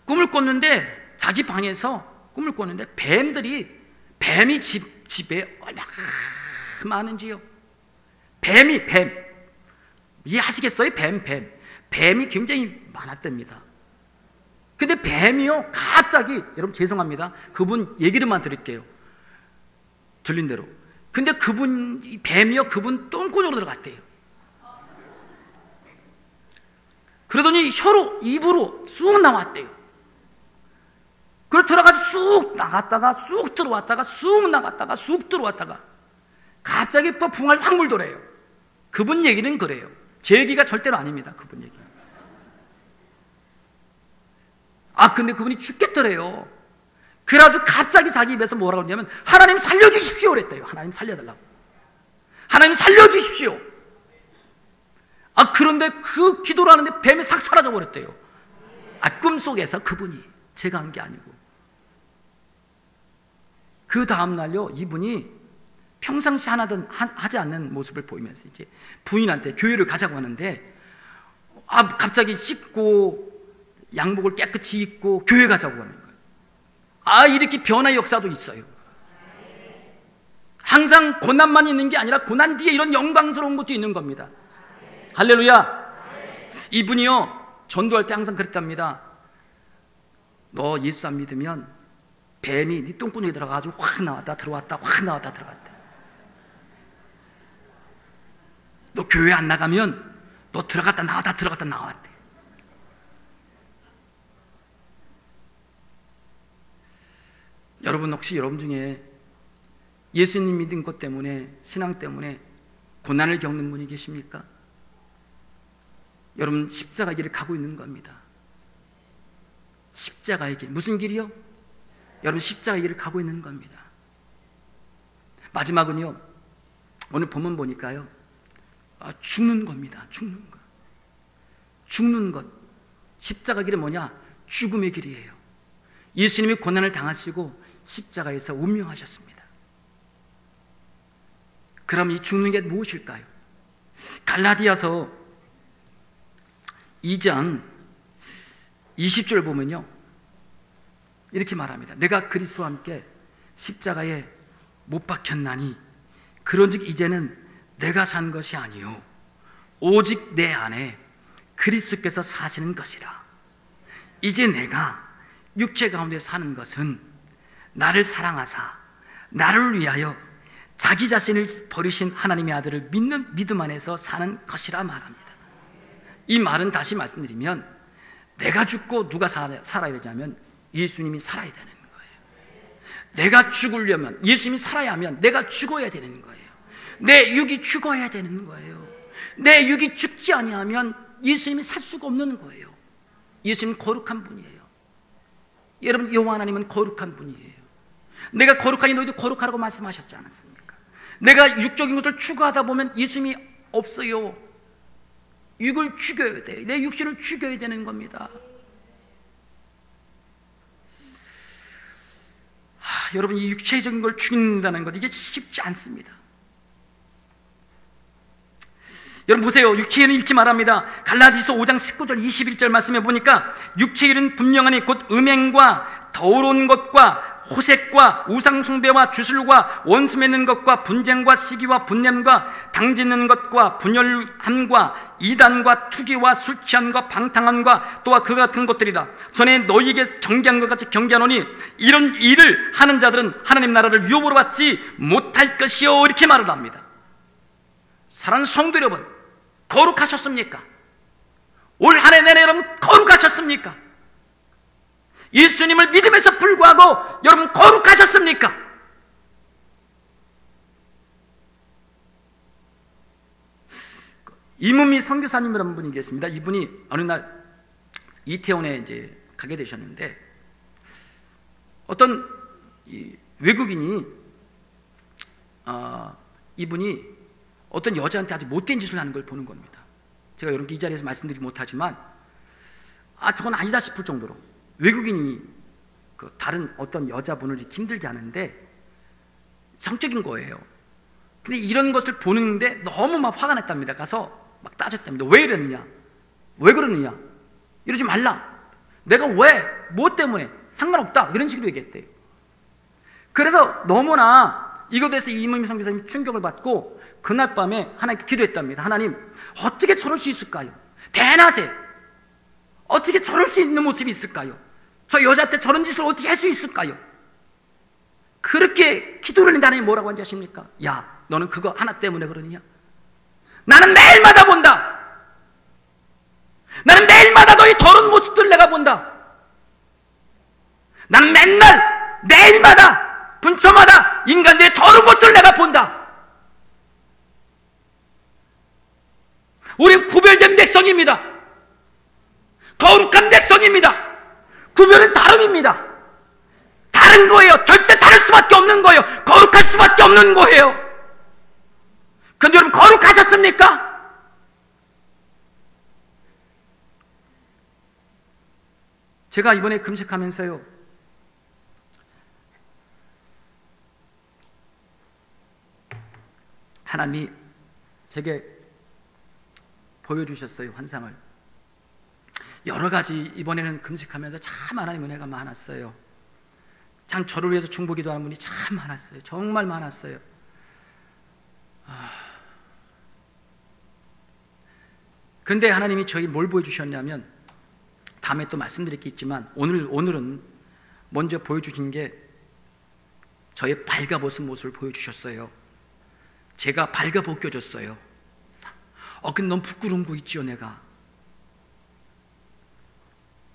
꿈을 꿨는데 자기 방에서 꿈을 꿨는데 뱀이 집에 얼마나 많은지요. 뱀. 이해하시겠어요? 뱀이 굉장히 많았답니다. 근데 뱀이요, 갑자기, 여러분 죄송합니다. 그분 얘기를만 드릴게요. 들린 대로. 근데 뱀이요, 그분 똥꼬으로 들어갔대요. 그러더니 입으로 쑥 나왔대요. 그래 들어가서 쑥 나갔다가 쑥 들어왔다가 쑥 나갔다가 쑥 들어왔다가 갑자기 붕알 확 물더래요. 그분 얘기는 그래요. 제 얘기가 절대로 아닙니다. 그분 얘기. 근데 그분이 죽겠더래요. 그래가지고 갑자기 자기 입에서 뭐라고 그러냐면 하나님 살려주십시오 그랬대요. 하나님 살려달라고. 하나님 살려주십시오. 그런데 그 기도를 하는데 뱀이 싹 사라져 버렸대요. 꿈속에서 그분이, 제가 한 게 아니고. 그 다음날요, 이분이 평상시 하지 않는 모습을 보이면서 이제 부인한테 교회를 가자고 하는데 갑자기 씻고 양복을 깨끗이 입고 교회 가자고 하는 거예요. 이렇게 변화의 역사도 있어요. 항상 고난만 있는 게 아니라 고난 뒤에 이런 영광스러운 것도 있는 겁니다. 할렐루야. 이분이요, 전도할 때 항상 그랬답니다. 너 예수 안 믿으면 뱀이 네 똥구멍에 들어가가지고 확 나왔다 들어왔다 확 나왔다 들어갔다. 너 교회 안 나가면 너 들어갔다 나왔다 들어갔다 나왔대. 여러분 혹시 여러분 중에 예수님 믿은 것 때문에, 신앙 때문에 고난을 겪는 분이 계십니까? 여러분 십자가 길을 가고 있는 겁니다. 십자가의 길. 무슨 길이요? 여러분 십자가의 길을 가고 있는 겁니다. 마지막은요, 오늘 본문 보니까요, 죽는 겁니다. 죽는 것. 죽는 것. 십자가 길은 뭐냐? 죽음의 길이에요. 예수님이 고난을 당하시고 십자가에서 운명하셨습니다. 그럼 이 죽는 게 무엇일까요? 갈라디아서 2장 20절 보면요, 이렇게 말합니다. 내가 그리스도와 함께 십자가에 못 박혔나니 그런즉 이제는 내가 산 것이 아니요 오직 내 안에 그리스도께서 사시는 것이라. 이제 내가 육체 가운데 사는 것은 나를 사랑하사 나를 위하여 자기 자신을 버리신 하나님의 아들을 믿는 믿음 안에서 사는 것이라 말합니다. 이 말은 다시 말씀드리면, 내가 죽고 누가 살아야 되냐면 예수님이 살아야 되는 거예요. 내가 죽으려면, 예수님이 살아야 하면 내가 죽어야 되는 거예요. 내 육이 죽어야 되는 거예요. 내 육이 죽지 아니하면 예수님이 살 수가 없는 거예요. 예수님은 거룩한 분이에요. 여러분, 여호와 하나님은 거룩한 분이에요. 내가 거룩하니 너희도 거룩하라고 말씀하셨지 않았습니까? 내가 육적인 것을 추구하다 보면 예수님이 없어요. 육을 죽여야 돼. 내 육신을 죽여야 되는 겁니다. 여러분, 이 육체적인 걸 죽인다는 것, 이게 쉽지 않습니다. 여러분 보세요. 육체의 일은 이렇게 말합니다. 갈라디아서 5장 19절 21절 말씀해 보니까 육체의 일은 분명하니 곧 음행과 더러운 것과 호색과 우상숭배와 주술과 원수 맺는 것과 분쟁과 시기와 분냄과 당짓는 것과 분열함과 이단과 투기와 술 취함과 방탕함과 또한 그 같은 것들이라. 전에 너희에게 경계한 것 같이 경계하노니 이런 일을 하는 자들은 하나님 나라를 유업으로 받지 못할 것이요, 이렇게 말을 합니다. 사랑하는 성도 여러분, 거룩하셨습니까? 올 한 해 내내 여러분 거룩하셨습니까? 예수님을 믿음에서 불구하고 여러분 거룩하셨습니까? 이문미 선교사님이라는 분이 계십니다. 이분이 어느 날 이태원에 이제 가게 되셨는데, 어떤 외국인이 이분이 어떤 여자한테 아주 못된 짓을 하는 걸 보는 겁니다. 제가 여러분께 이 자리에서 말씀드리지 못하지만 저건 아니다 싶을 정도로 외국인이 다른 어떤 여자분을 힘들게 하는데 성적인 거예요. 근데 이런 것을 보는데 너무 막 화가 났답니다. 가서 막 따졌답니다. 왜 이러느냐? 왜 그러느냐? 이러지 말라. 내가 왜? 뭐 때문에? 상관없다. 이런 식으로 얘기했대요. 그래서 너무나 이것에 대해서 이문미 선교사님이 충격을 받고 그날 밤에 하나님께 기도했답니다. 하나님, 어떻게 저럴 수 있을까요? 대낮에 어떻게 저럴 수 있는 모습이 있을까요? 저 여자한테 저런 짓을 어떻게 할 수 있을까요? 그렇게 기도를 했는데 하나님 뭐라고 한지 아십니까? 야, 너는 그거 하나 때문에 그러느냐? 나는 매일마다 본다. 나는 매일마다 너희 더러운 모습들을 내가 본다. 나는 맨날 매일마다 분초마다 인간들의 더러운 것들을 내가 본다. 우린 구별된 백성입니다. 거룩한 백성입니다. 구별은 다름입니다. 다른 거예요. 절대 다를 수밖에 없는 거예요. 거룩할 수밖에 없는 거예요. 그런데 여러분, 거룩하셨습니까? 제가 이번에 금식하면서요, 하나님이 제게 보여주셨어요, 환상을. 여러 가지 이번에는 금식하면서 참 하나님 은혜가 많았어요. 참 저를 위해서 중보기도 하는 분이 참 많았어요. 정말 많았어요. 근데 하나님이 저희 뭘 보여주셨냐면, 다음에 또 말씀드릴 게 있지만 오늘은 먼저 보여주신 게 저의 발가벗은 모습을 보여주셨어요. 제가 발가벗겨졌어요. 근데 너무 부끄러운 거 있지요, 내가.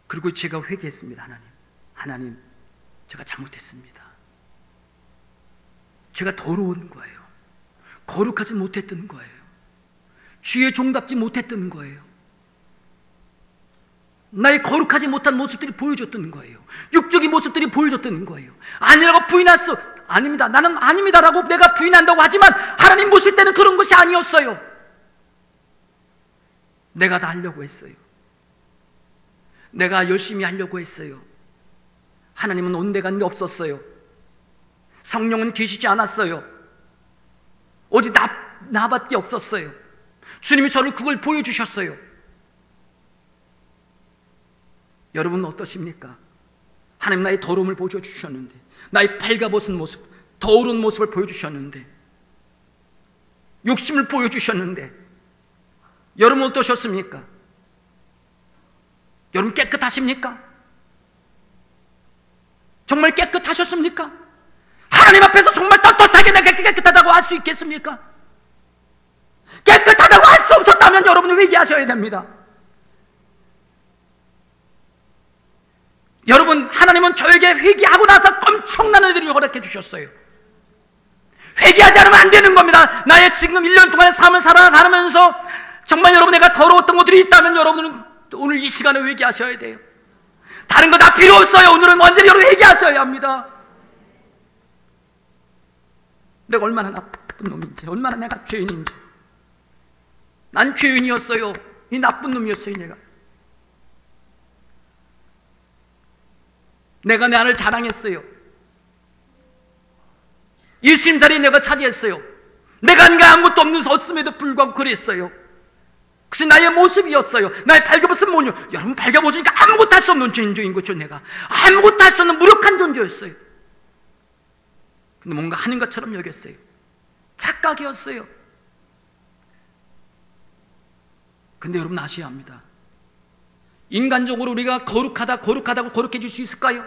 그리고 제가 회개했습니다. 하나님, 제가 잘못했습니다. 제가 더러운 거예요. 거룩하지 못했던 거예요. 주의 종답지 못했던 거예요. 나의 거룩하지 못한 모습들이 보여줬던 거예요. 육적인 모습들이 보여줬던 거예요. 아니라고 부인할 수, 아닙니다, 나는 아닙니다라고 내가 부인한다고 하지만 하나님 보실 때는 그런 것이 아니었어요. 내가 다 하려고 했어요. 내가 열심히 하려고 했어요. 하나님은 온데가 없었어요. 성령은 계시지 않았어요. 오직 나밖에 없었어요. 주님이 저를 그걸 보여주셨어요. 여러분은 어떠십니까? 하나님 나의 더러움을 보여주셨는데, 나의 발가벗은 모습, 더러운 모습을 보여주셨는데, 욕심을 보여주셨는데, 여러분 어떠셨습니까? 여러분 깨끗하십니까? 정말 깨끗하셨습니까? 하나님 앞에서 정말 떳떳하게 내가 깨끗하다고 할 수 있겠습니까? 깨끗하다고 할 수 없었다면 여러분은 회개하셔야 됩니다. 여러분, 하나님은 저에게 회개하고 나서 엄청난 은혜를 허락해 주셨어요. 회개하지 않으면 안 되는 겁니다. 나의 지금 1년 동안의 삶을 살아가면서 정말 여러분 내가 더러웠던 것들이 있다면 여러분은 오늘 이 시간에 회개하셔야 돼요. 다른 거 다 필요 없어요. 오늘은 완전히 여러분 회개하셔야 합니다. 내가 얼마나 나쁜 놈인지, 얼마나 내가 죄인인지. 난 죄인이었어요. 이 나쁜 놈이었어요. 내가 나를 자랑했어요. 예수님 자리에 내가 차지했어요. 내가 아무것도 없음에도 불구하고 그랬어요. 그것이 나의 모습이었어요. 나의 발가벗은 모습. 여러분 발가벗으니까 아무것도 할 수 없는 존재인 거죠. 내가 아무것도 할 수 없는 무력한 존재였어요. 근데 뭔가 하는 것처럼 여겼어요. 착각이었어요. 근데 여러분 아셔야 합니다. 인간적으로 우리가 거룩하다고 거룩해질 수 있을까요?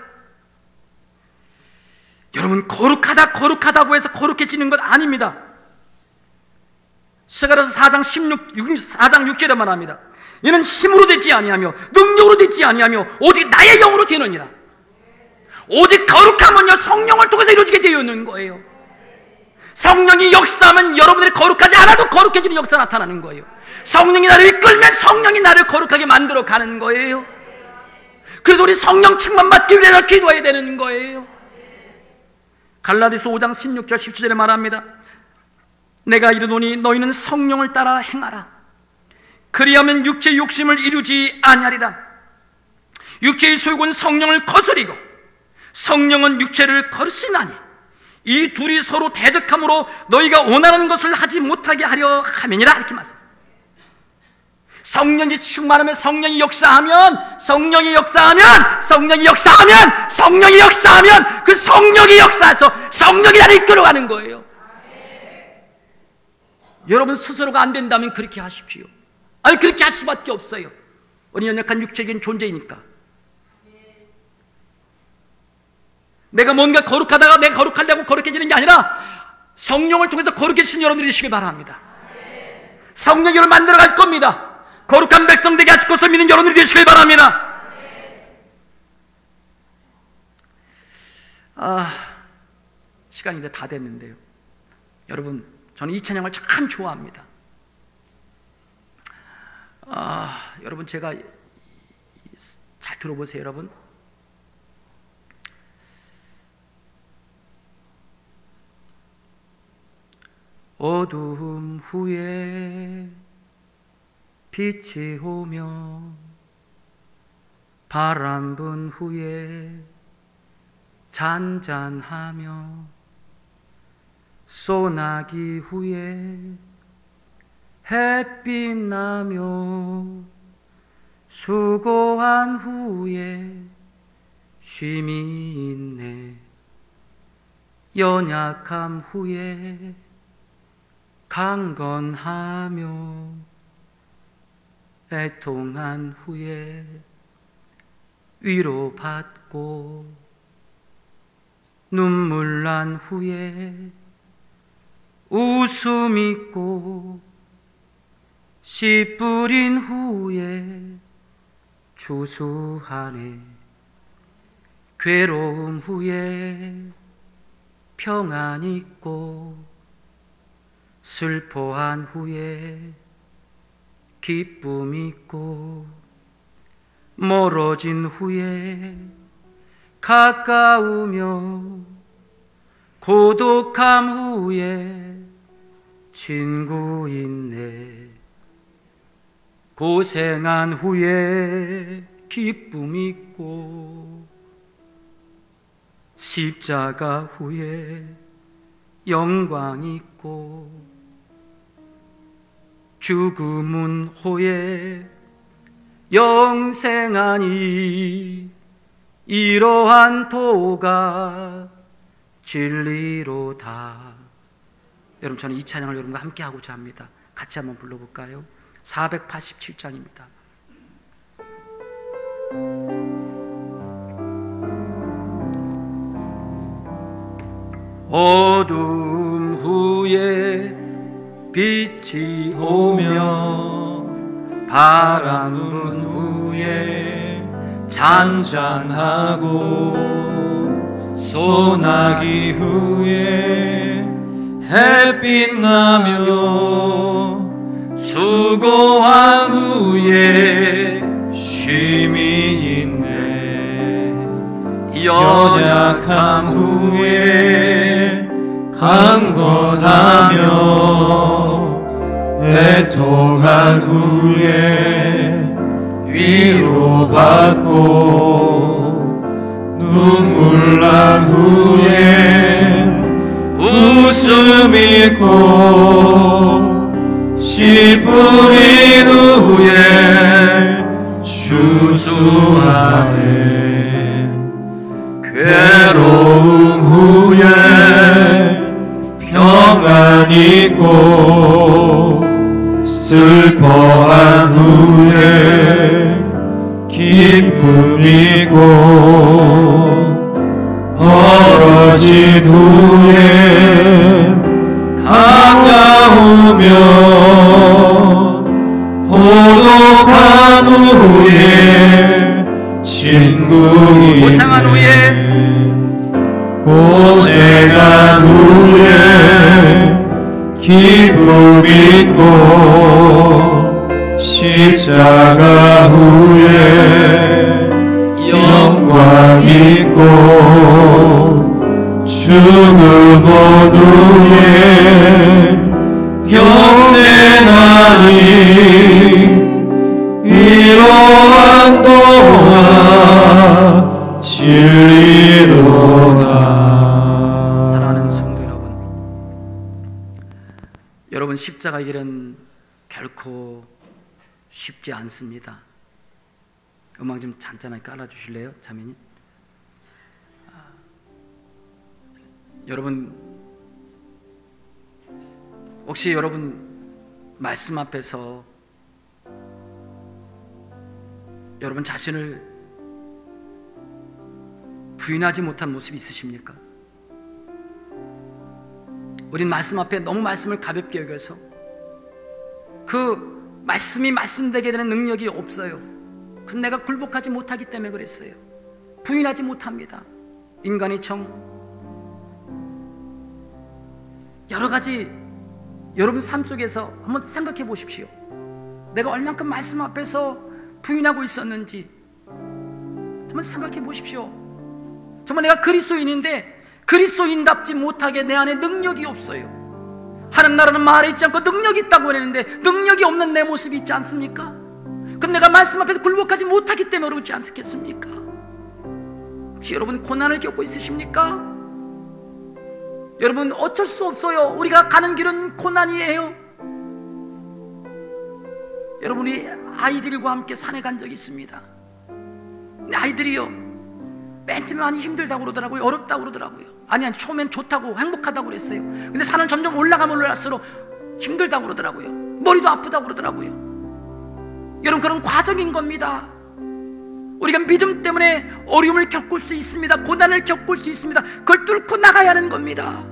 여러분 거룩하다고 해서 거룩해지는 것 아닙니다. 스가랴서 4장 6절에 말합니다. 이는 힘으로 되지 아니하며 능력으로 되지 아니하며 오직 나의 영으로 되느니라. 오직 거룩함은요 성령을 통해서 이루어지게 되어 있는 거예요. 성령이 역사하면 여러분들이 거룩하지 않아도 거룩해지는 역사가 나타나는 거예요. 성령이 나를 이끌면 성령이 나를 거룩하게 만들어 가는 거예요. 그래서 우리 성령 충만 받기 위해서 기도해야 되는 거예요. 갈라디아서 5장 16절 17절에 말합니다. 내가 이르노니 너희는 성령을 따라 행하라. 그리하면 육체의 욕심을 이루지 아니하리라. 육체의 소욕은 성령을 거스리고 성령은 육체를 거스리나니 이 둘이 서로 대적함으로 너희가 원하는 것을 하지 못하게 하려 함이니라. 이렇게 말씀. 성령이 충만하면 성령이 역사하면 그 성령이 역사해서 성령이 나를 이끌어가는 거예요. 여러분 스스로가 안 된다면 그렇게 하십시오. 아니 그렇게 할 수밖에 없어요. 우리 연약한 육체적인 존재이니까. 내가 뭔가 거룩하다가 내가 거룩하려고 거룩해지는 게 아니라 성령을 통해서 거룩해지신 여러분들이 되시길 바랍니다. 성령이 여러분을 만들어갈 겁니다. 거룩한 백성 되게 하실 것을 믿는 여러분들이 되시길 바랍니다. 시간이 이제 다 됐는데요. 여러분 저는 이 찬양을 참 좋아합니다. 여러분 제가 잘 들어보세요. 여러분 어두움 후에 빛이 오며 바람 분 후에 잔잔하며 소나기 후에 햇빛 나며 수고한 후에 쉼이 있네. 연약함 후에 강건하며 애통한 후에 위로받고 눈물 난 후에 웃음 있고 씨 뿌린 후에 주수하네. 괴로움 후에 평안 있고 슬퍼한 후에 기쁨 있고 멀어진 후에 가까우며 고독함 후에 친구 있네. 고생한 후에 기쁨 있고 십자가 후에 영광 있고 죽음은 후에 영생하니 이러한 도가 진리로다. 여러분, 저는 이 찬양을 여러분과 함께 하고자 합니다. 같이 한번 불러볼까요? 487장입니다. 어둠 후에 빛이 오며 바람 분 후에 잔잔하고 소나기 후에 햇빛 나며 수고한 후에 쉼이 있네. 연약함 후에 강건하며 애통한 후에 위로받고 눈물 난 후에 웃음 있고 씨 뿌린 후에 추수하네. 괴로움 후에 평안 있고 슬퍼한 후에 기쁨 있고 멀어진 후에 가까우며 고독한 후에 친구 있네. 고생한 후에 기쁨 있고 십자가 후에 영광 있고 죽음 후에 영생하니 이러한 도가 진리로다. 사랑하는 성도 여러분, 십자가 길은 결코 쉽지 않습니다. 음악 좀 잔잔하게 깔아주실래요, 자매님? 여러분, 혹시 여러분 말씀 앞에서 여러분 자신을 부인하지 못한 모습이 있으십니까? 우린 말씀 앞에 너무 말씀을 가볍게 여겨서 그 말씀이 말씀되게 되는 능력이 없어요. 그래서 내가 굴복하지 못하기 때문에 그랬어요. 부인하지 못합니다. 인간의 정, 여러 가지 여러분 삶 속에서 한번 생각해 보십시오. 내가 얼만큼 말씀 앞에서 부인하고 있었는지 한번 생각해 보십시오. 정말 내가 그리스도인인데 그리스도인답지 못하게 내 안에 능력이 없어요. 하나님 나라는 말에 있지 않고 능력이 있다고 했는데 능력이 없는 내 모습이 있지 않습니까? 그럼 내가 말씀 앞에서 굴복하지 못하기 때문에 그렇지 않겠습니까? 혹시 여러분 고난을 겪고 있으십니까? 여러분 어쩔 수 없어요. 우리가 가는 길은 고난이에요. 여러분, 우리 아이들과 함께 산에 간 적이 있습니다. 근데 아이들이요, 맨 처음에 많이 힘들다고 그러더라고요. 어렵다고 그러더라고요. 아니 처음엔 좋다고 행복하다고 그랬어요. 근데 산을 점점 올라가면 올라갈수록 힘들다고 그러더라고요. 머리도 아프다고 그러더라고요. 여러분, 그런 과정인 겁니다. 우리가 믿음 때문에 어려움을 겪을 수 있습니다. 고난을 겪을 수 있습니다. 그걸 뚫고 나가야 하는 겁니다.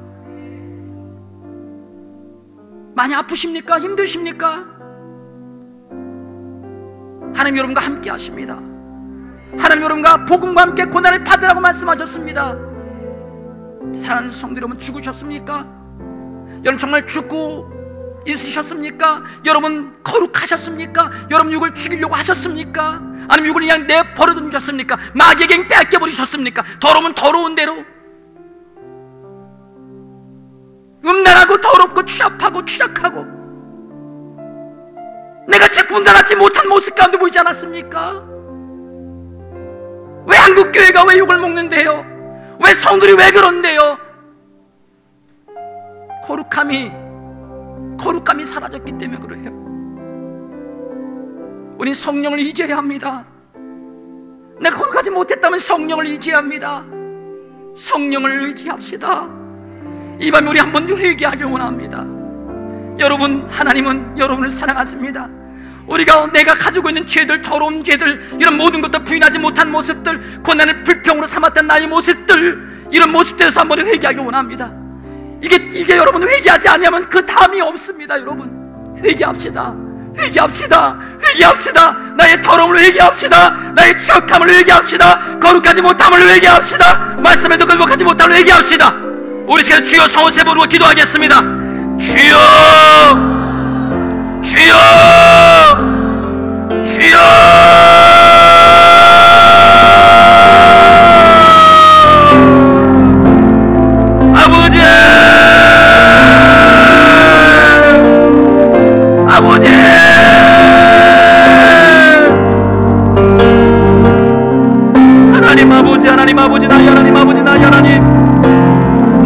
많이 아프십니까? 힘드십니까? 하나님 여러분과 함께 하십니다. 하나님 여러분과 복음과 함께 고난을 받으라고 말씀하셨습니다. 사랑하는 성도 여러분, 죽으셨습니까? 여러분 정말 죽고 있으셨습니까? 여러분 거룩하셨습니까? 여러분 육을 죽이려고 하셨습니까? 아니면 육을 그냥 내버려 둔셨습니까? 마귀에게 뺏겨버리셨습니까? 더러우면 더러운 대로, 음란하고 더럽고 취합하고 취약하고 내가 분단하지 못한 모습 가운데 보이지 않았습니까? 왜 한국교회가 왜 욕을 먹는데요? 왜 성들이 왜 그런데요? 거룩함이 사라졌기 때문에 그래요. 우린 성령을 의지해야 합니다. 내가 거룩하지 못했다면 성령을 의지해야 합니다. 성령을 의지합시다. 이 밤에 우리 한 번 더 회개하길 원합니다. 여러분, 하나님은 여러분을 사랑하십니다. 우리가 내가 가지고 있는 죄들, 더러운 죄들, 이런 모든 것들, 부인하지 못한 모습들, 고난을 불평으로 삼았던 나의 모습들, 이런 모습들에서 한 번 회개하길 원합니다. 이게 여러분 회개하지 않으면 그 다음이 없습니다. 여러분 회개합시다. 회개합시다. 회개합시다. 나의 더러움을 회개합시다. 나의 추악함을 회개합시다. 거룩하지 못함을 회개합시다. 말씀에도 거룩하지 못함을 회개합시다. 우리 시간 주여 성호 세 번으로 기도하겠습니다. 주여, 주여, 주여. 아버지, 아버지, 하나님 아버지, 하나님 아버지, 나의 하나님 아버지, 나의 하나님,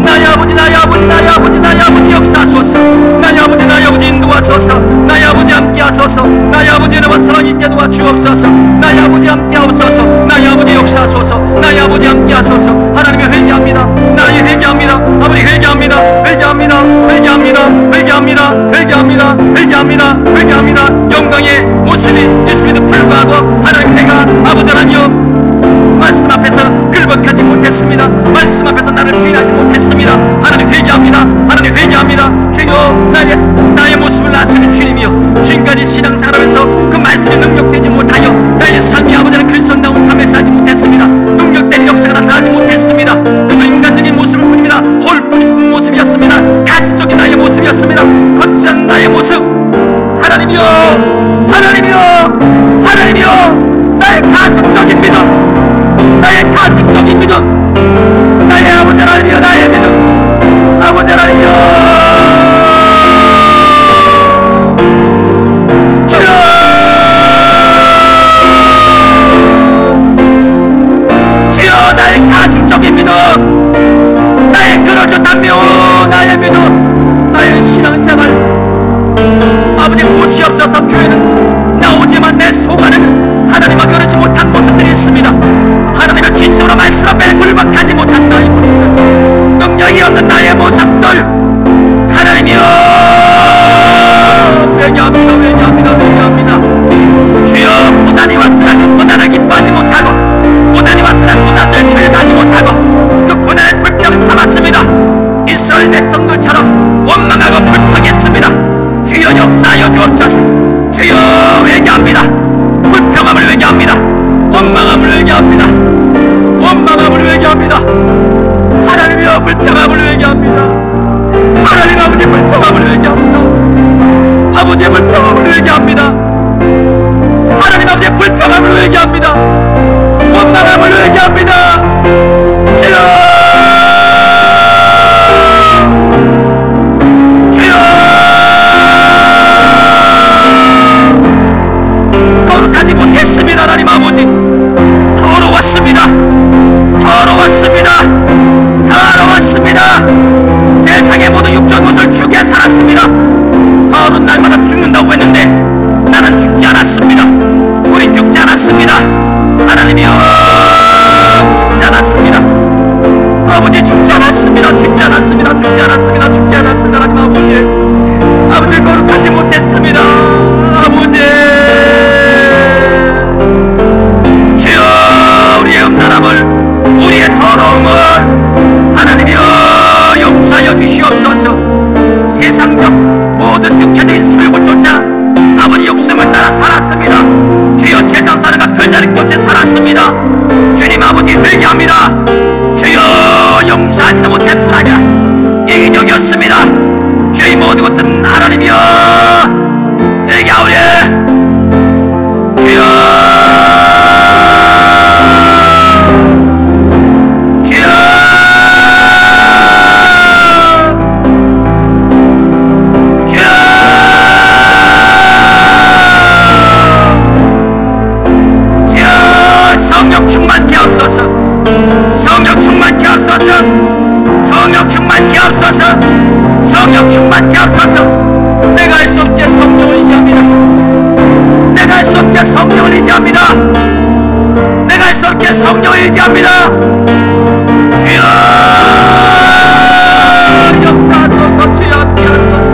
나의 아버지, 나의 아버지, 나의 아버지, 나의 아버지 역사하소서. 나의 아버지, 나의 아버지 인도하소서. 나의 아버지 함께하소서. 나의 아버지 은혜와 사랑 있게 도와주옵소서. 나의 아버지 함께하옵소서. 나의 아버지 역사하소서. 나의 아버지 함께하소서. 하나님의 회개합니다. 나의 회개합니다. 아버지 회개합니다. 회개합니다. 회개합니다. 회개합니다. 회개합니다. 회개합니다. 회개합니다. 영광의 모습이 있음에도 불구하고 하나님, 내가 아버지 하나님여 말씀 앞에서 굴복하지 못했습니다. 말씀 앞에서 나를 부인하지 못했습니다. 하나님 회개합니다. 하나님 회개합니다. 주여, 나의 모습을 아시는 주님이여, 지금까지 신앙생활하면서 그 말씀이 능력되지 못하여 나의 삶이 아버지는 그리스도다운 삶을 살지 못했습니다. 능력된 역사가 나타나지 못했습니다. 그도 인간적인 모습을 뿐입니다. 홀뿐인 모습이었습니다. 가시적인 나의 모습이었습니다. 거창한 나의 모습, 하나님이여, 하나님이여, 하나님이여, 나의 가식적인 믿음, 나의 가식적인 믿음, 나의 아버지 하나님이여, 나의 믿음, 아버지 하나님이여, 주여, 주여, 나의 가식적인 믿음, 나의 그럴듯한 묘, 나의 믿음, 나의 신앙생활, 아버지 보시옵소서. 교회는 나오지만 내 속안은 하나님과 그러지 못한 모습들이 있습니다. 하나님의 진심으로 말씀 앞에 굴복하지 못한 나의 모습들, 능력이 없는 나의 모습들, 하나님이여, 회개합니다. 회개합니다. 회개합니다. 주여, 고난이 왔으나 그 고난을 기뻐하지 못하고, 고난이 왔으나 고난을 즐거워하지 못하고 그 고난을 불평 삼았습니다. 이스라엘 백성들처럼 원망하고 불평했습니다. 주여 역사하여 주옵소서. 주여 회개합니다. 불평함을 회개합니다. 원망함을 회개합니다. 원망함을 회개합니다. 하나님이여, 불평함을 회개합니다. 하나님 아버지, 불평함을 회개합니다. 아버지의 불평함을 회개합니다. 하나님 아버지, 불평함을 회개합니다. 원망함을 회개합니다. 주여, 거룩하지 못했습니다. 하나님 아버지, 더러웠습니다. 더러웠습니다. 더러웠습니다. 세상의 모든 육적 것을 죽여 살았습니다. 더러운 날마다 죽는다고 했는데 나는 죽지 않았습니다. 우린 죽지 않았습니다. 하나님이여, 죽지 않았습니다. 아버지, 죽지 않았습니다. 죽지 않았습니다. 죽지 않았습니다. 죽지 않았습니다. 하나님 아버지, 아버지 거룩하지 못했습니다. 아버지, 주여, 우리의 음란함을, 우리의 더러움을 하나님이여 용서하여 주시옵소서. 세상적 모든 육체적인 수욕을 쫓아 아버지 욕심을 따라 살았습니다. 주여, 세상 사람과 별다른 곁에 살았습니다. 주님 아버지, 회개합니다. 주여, 용서하지도 못할 뿐 아니라 이기적이었습니다. 주의 모든 것들은 하나님이여, 회개하오리. 주여, 주옵소서. 성령 충만케 하소서. 내가 할 수 없게 성령을 의지합니다. 내가 할 수 없게 성령을 의지합니다. 내가 할 수 없게 성령을 의지합니다. 주여 역사하소서. 주여 함께하소서.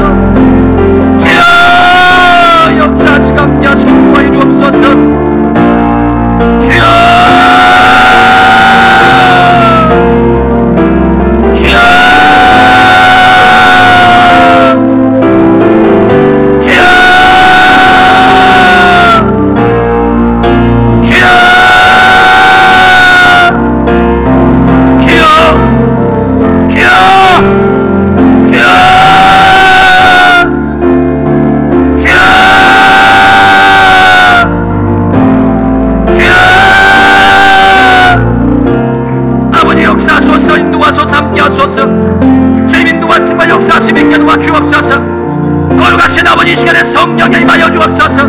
주여 역사하시고 함께하시고 구하여 주옵소서. 주여 주여 주여 주여 주여 주여 주여 주여 주여 아버지 역사하소서. 인도하소서. 함께하소서. 주님 인도하시며 역사하시며 있게 도와주옵소서. 거룩하신 아버지 이 시간에 성령에 임하여 주옵소서.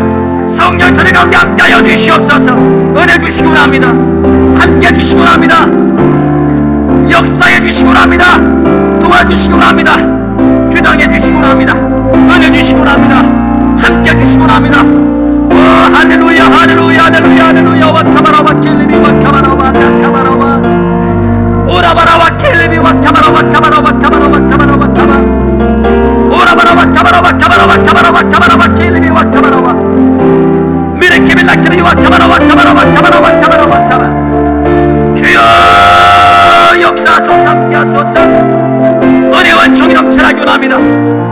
성령 저희 가운데 함께하여 주시옵소서. 은혜 주시고 합니다. 함께 주시고 합니다. 역사해 주시고 합니다. 도와주시고 합니다. 주장해 주시고 합니다. 은혜 주시고 합니다. 함께 주시고 합니다. 오 할렐루야 할렐루야 할렐루야 할렐루야. 와카바라와 켈리비 와카바라와 나카바라와 오라바라와 켈리비 와카바라와 카바라와 카바라와 카바라와 카바 오라바라와 카바라와 카바라와 카바라와 카바라와 켈리비 와카바라와 미레케빌 라케비 와카바라와 카바라와 카바라와 카바라와 카바. 주여 역사하소서. 함께하소서. 은혜와 정의 넘치나게 원합니다.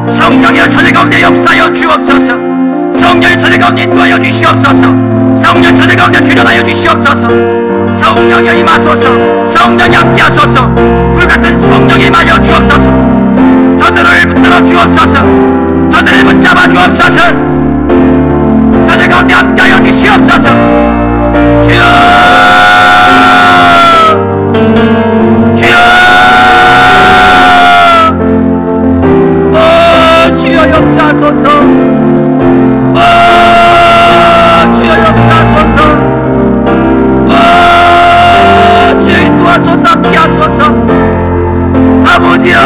성령의 저희 가운데 역사하여 주옵소서. 성령의 저희 가운데 인도하여 주시옵소서. 성령 저희 가운데 주련하여 주시옵소서. 성령의 임하소서. 성령이 함께하소서. 불같은 성령이 임하여 주옵소서. 저들을 붙들어 주옵소서. 저들을 붙잡아 주옵소서. 저들 가운데 함께하여 주시옵소서. 주여 주여 주여 역사하소서. 주여 역사하소서. 주여 인도하소서. 함께하소서. 아버지여